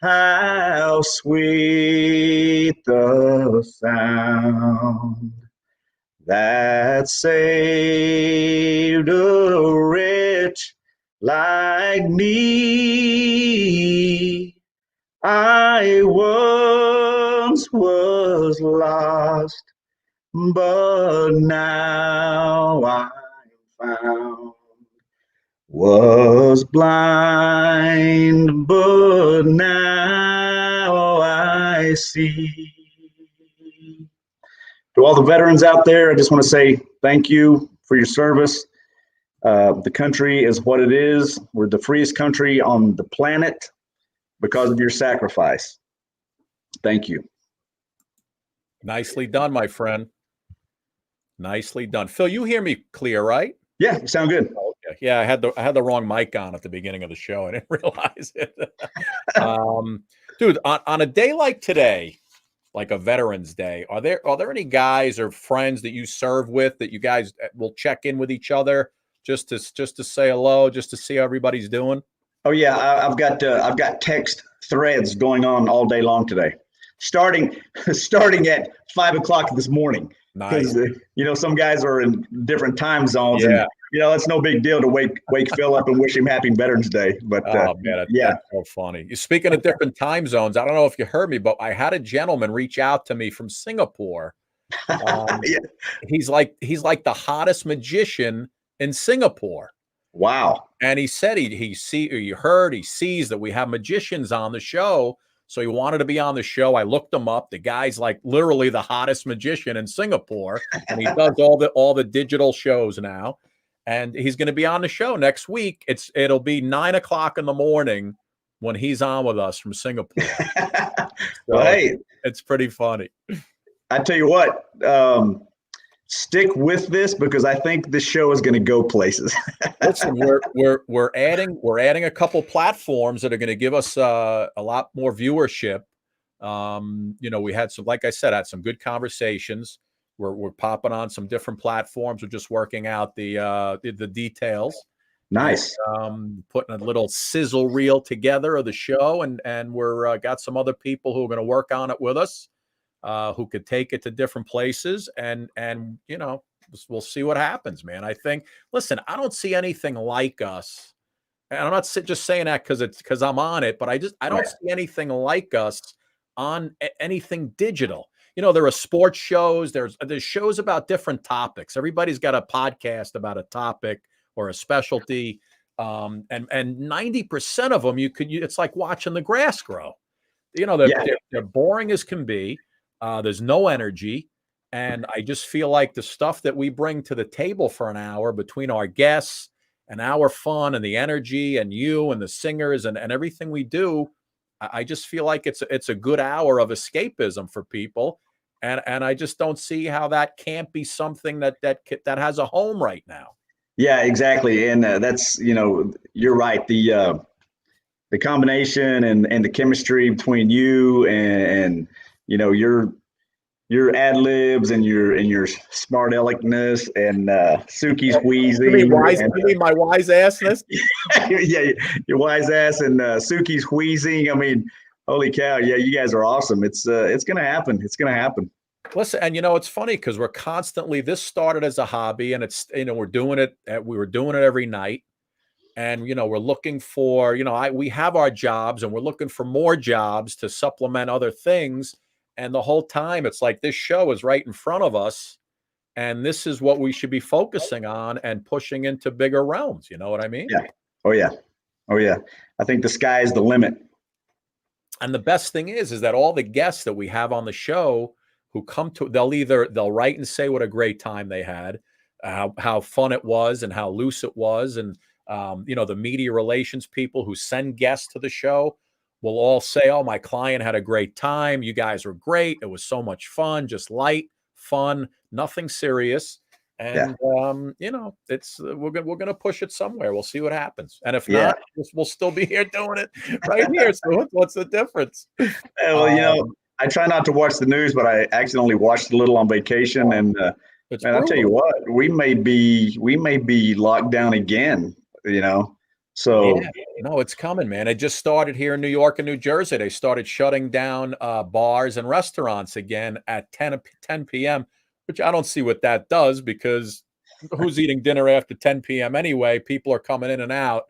how sweet the sound that saved a wretch like me. I once was lost, but now I'm found. Was blind, but now I see. To all the veterans out there, I just want to say thank you for your service. The country is what it is. We're the freest country on the planet because of your sacrifice. Thank you. Nicely done, my friend. Nicely done. Phil, you hear me clear, right? Yeah, you sound good. Okay. Yeah, I had the wrong mic on at the beginning of the show. I didn't realize it. Dude, on a day like today, like a Veterans Day, are there any guys or friends that you serve with that you guys will check in with each other just to say hello, just to see how everybody's doing? Oh yeah, I've got text threads going on all day long today, starting at 5 o'clock this morning. Nice. Because some guys are in different time zones, yeah. and it's no big deal to wake Phil up and wish him Happy Veterans Day. But oh man, that's so funny. Speaking of different time zones, I don't know if you heard me, but I had a gentleman reach out to me from Singapore. Yeah. He's like the hottest magician in Singapore. Wow. And he said he sees that we have magicians on the show. So he wanted to be on the show. I looked him up. The guy's like literally the hottest magician in Singapore. And he does all the digital shows now. and he's going to be on the show next week. It'll be 9 o'clock in the morning when he's on with us from Singapore. Well, hey, it's pretty funny. I tell you what, stick with this because I think this show is going to go places. Listen, we're adding a couple platforms that are going to give us a lot more viewership. We had some, like I said, had some good conversations. We're popping on some different platforms. We're just working out the details. Nice. And, putting a little sizzle reel together of the show, and we're got some other people who are going to work on it with us, who could take it to different places, and we'll see what happens, man. I think. Listen, I don't see anything like us, and I'm not just saying that because I'm on it, but I don't see anything like us on anything digital. There are sports shows. There's shows about different topics. Everybody's got a podcast about a topic or a specialty, and 90% of them it's like watching the grass grow. They're boring as can be. There's no energy, and I just feel like the stuff that we bring to the table for an hour between our guests and our fun and the energy and you and the singers and everything we do, I just feel like it's a good hour of escapism for people. And I just don't see how that can't be something that has a home right now. Yeah, exactly. And that's, you're right. The combination and the chemistry between you and your ad libs and your smart aleckness and Suki's wheezing. You mean my wise assness? Yeah, your wise ass and Suki's wheezing. I mean, holy cow! Yeah, you guys are awesome. It's gonna happen. It's gonna happen. Listen, and it's funny because we're constantly. This started as a hobby, and it's we're doing it. We were doing it every night, and we're looking for we have our jobs, and we're looking for more jobs to supplement other things. And the whole time, it's like this show is right in front of us, and this is what we should be focusing on and pushing into bigger realms. You know what I mean? Yeah. Oh yeah. Oh yeah. I think the sky is the limit. And the best thing is that all the guests that we have on the show who come to, they'll write and say what a great time they had, how fun it was, and how loose it was, and the media relations people who send guests to the show will all say, "Oh, my client had a great time. You guys were great. It was so much fun, just light, fun, nothing serious." And it's we're gonna push it somewhere. We'll see what happens. And if not, we'll still be here doing it right here. So what's the difference? Well, I try not to watch the news, but I accidentally watched a little on vacation, and I'll tell you what, we may be locked down again. So no, it's coming, man. It just started here in New York and New Jersey. They started shutting down bars and restaurants again at 10 p.m., which I don't see what that does, because who's eating dinner after 10 p.m. anyway? People are coming in and out.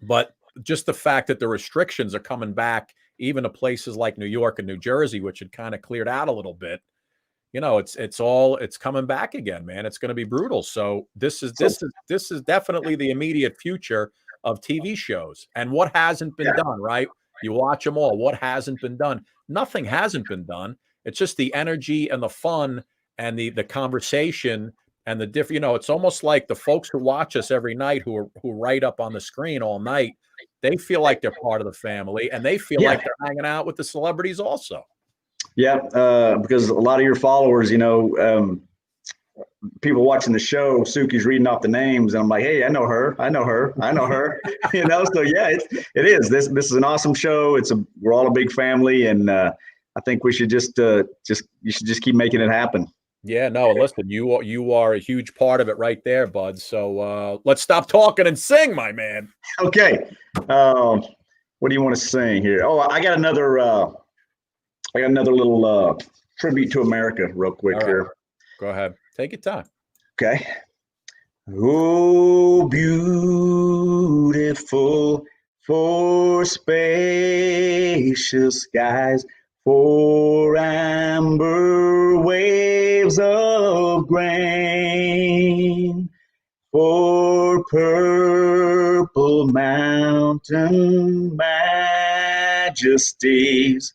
But just the fact that the restrictions are coming back, even to places like New York and New Jersey, which had kind of cleared out a little bit, it's coming back again, man. It's going to be brutal. So this is definitely the immediate future of TV shows. And what hasn't been done, right? You watch them all. What hasn't been done? Nothing hasn't been done. It's just the energy and the fun and the conversation and the different. It's almost like the folks who watch us every night, who write up on the screen all night, they feel like they're part of the family, and they feel like they're hanging out with the celebrities also. Yeah, because a lot of your followers, people watching the show, Suki's reading off the names, and I'm like, hey, I know her. So yeah, it is. This is an awesome show. We're all a big family, and I think we should just keep making it happen. Yeah, no, listen, you are a huge part of it right there, bud. So let's stop talking and sing, my man. Okay. What do you want to sing here? Oh, I got another little tribute to America real quick here. Go ahead. Take your time. Okay. Oh, beautiful for spacious skies, for amber waves of grain, for purple mountain majesties,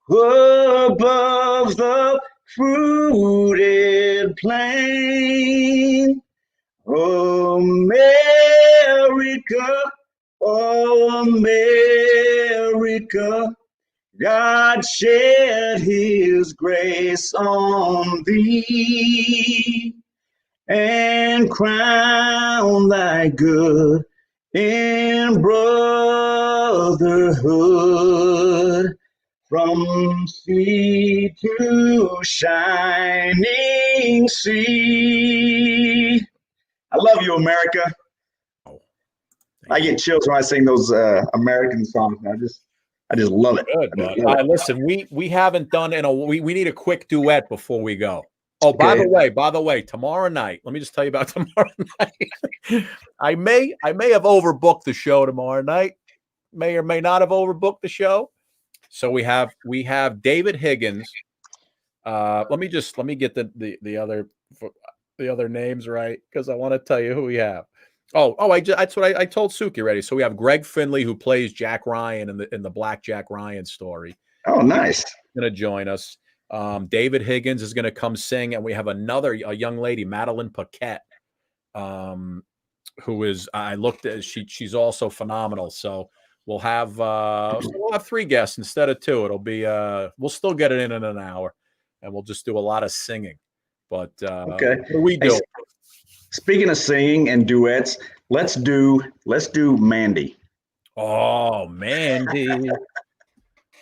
above the fruited plain. Oh, America, oh, America, God shed his grace on thee and crown thy good in brotherhood from sea to shining sea. I love you, America. I get chills when I sing those American songs. I just love it. Good, bud. Listen, we haven't done we need a quick duet before we go. Oh, by the way, tomorrow night, let me just tell you about tomorrow night. I may have overbooked the show tomorrow night. May or may not have overbooked the show. So we have David Higgins. Let me get the other names right, because I want to tell you who we have. That's what I told Suki already. So we have Greg Finley, who plays Jack Ryan in the Black Jack Ryan story. Oh, nice. Going to join us. David Higgins is going to come sing, and we have a young lady, Madeline Paquette, who is she's also phenomenal. So we'll have 3 guests instead of 2. It'll be we'll still get it in an hour, and we'll just do a lot of singing. But okay, what do we do? Hey, speaking of singing and duets, let's do Mandy. Oh, Mandy.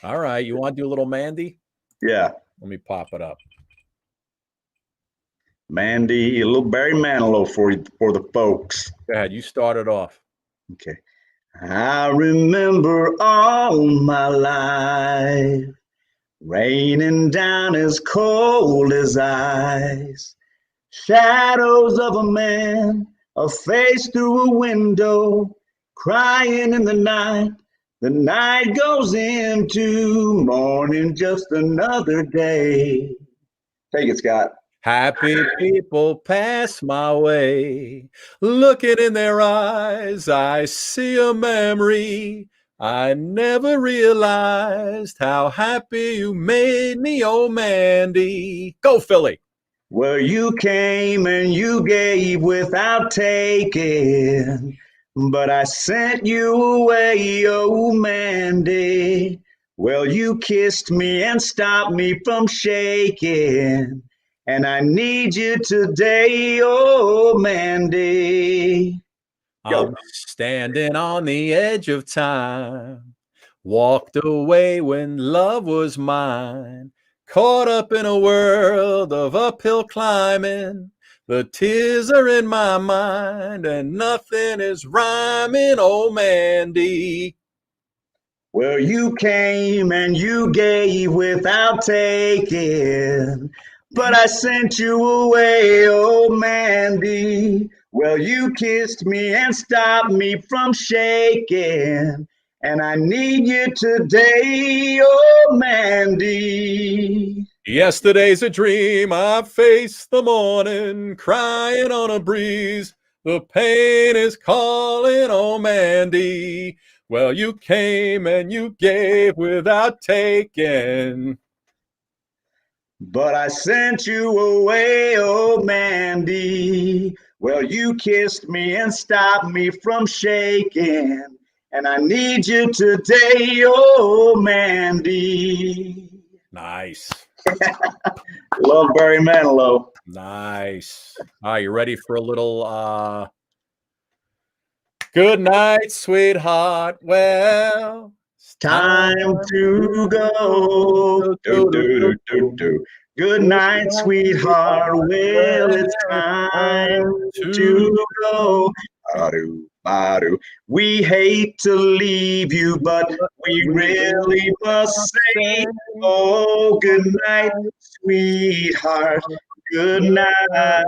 All right, you want to do a little Mandy? Yeah. Let me pop it up. Mandy, a little Barry Manilow for the folks. Go ahead, you start it off. Okay. I remember all my life raining down as cold as ice, shadows of a man, a face through a window, crying in the night. The night goes into morning, just another day. Take it, Scott. Happy people pass my way, looking in their eyes, I see a memory. I never realized how happy you made me, oh Mandy. Go, Philly. Well, you came and you gave without taking, but I sent you away, oh Mandy. Well, you kissed me and stopped me from shaking, and I need you today, oh Mandy. Go. I'm standing on the edge of time, walked away when love was mine, caught up in a world of uphill climbing. The tears are in my mind and nothing is rhyming, oh Mandy. Well, you came and you gave without taking, but I sent you away, oh Mandy. Well, you kissed me and stopped me from shaking, and I need you today, oh Mandy. Yesterday's a dream, I face the morning, crying on a breeze. The pain is calling, oh Mandy. Well, you came and you gave without taking, but I sent you away, oh Mandy. Well, you kissed me and stopped me from shaking, and I need you today, oh Mandy. Nice. Love Barry Manilow. Nice. All right, you ready for a little good night, sweetheart? Well, it's time to go. Do, do, do, do. Good night, sweetheart. Well, it's time to go. Ba-do, ba-do. We hate to leave you, but we really must say, oh, good night, sweetheart. Good night.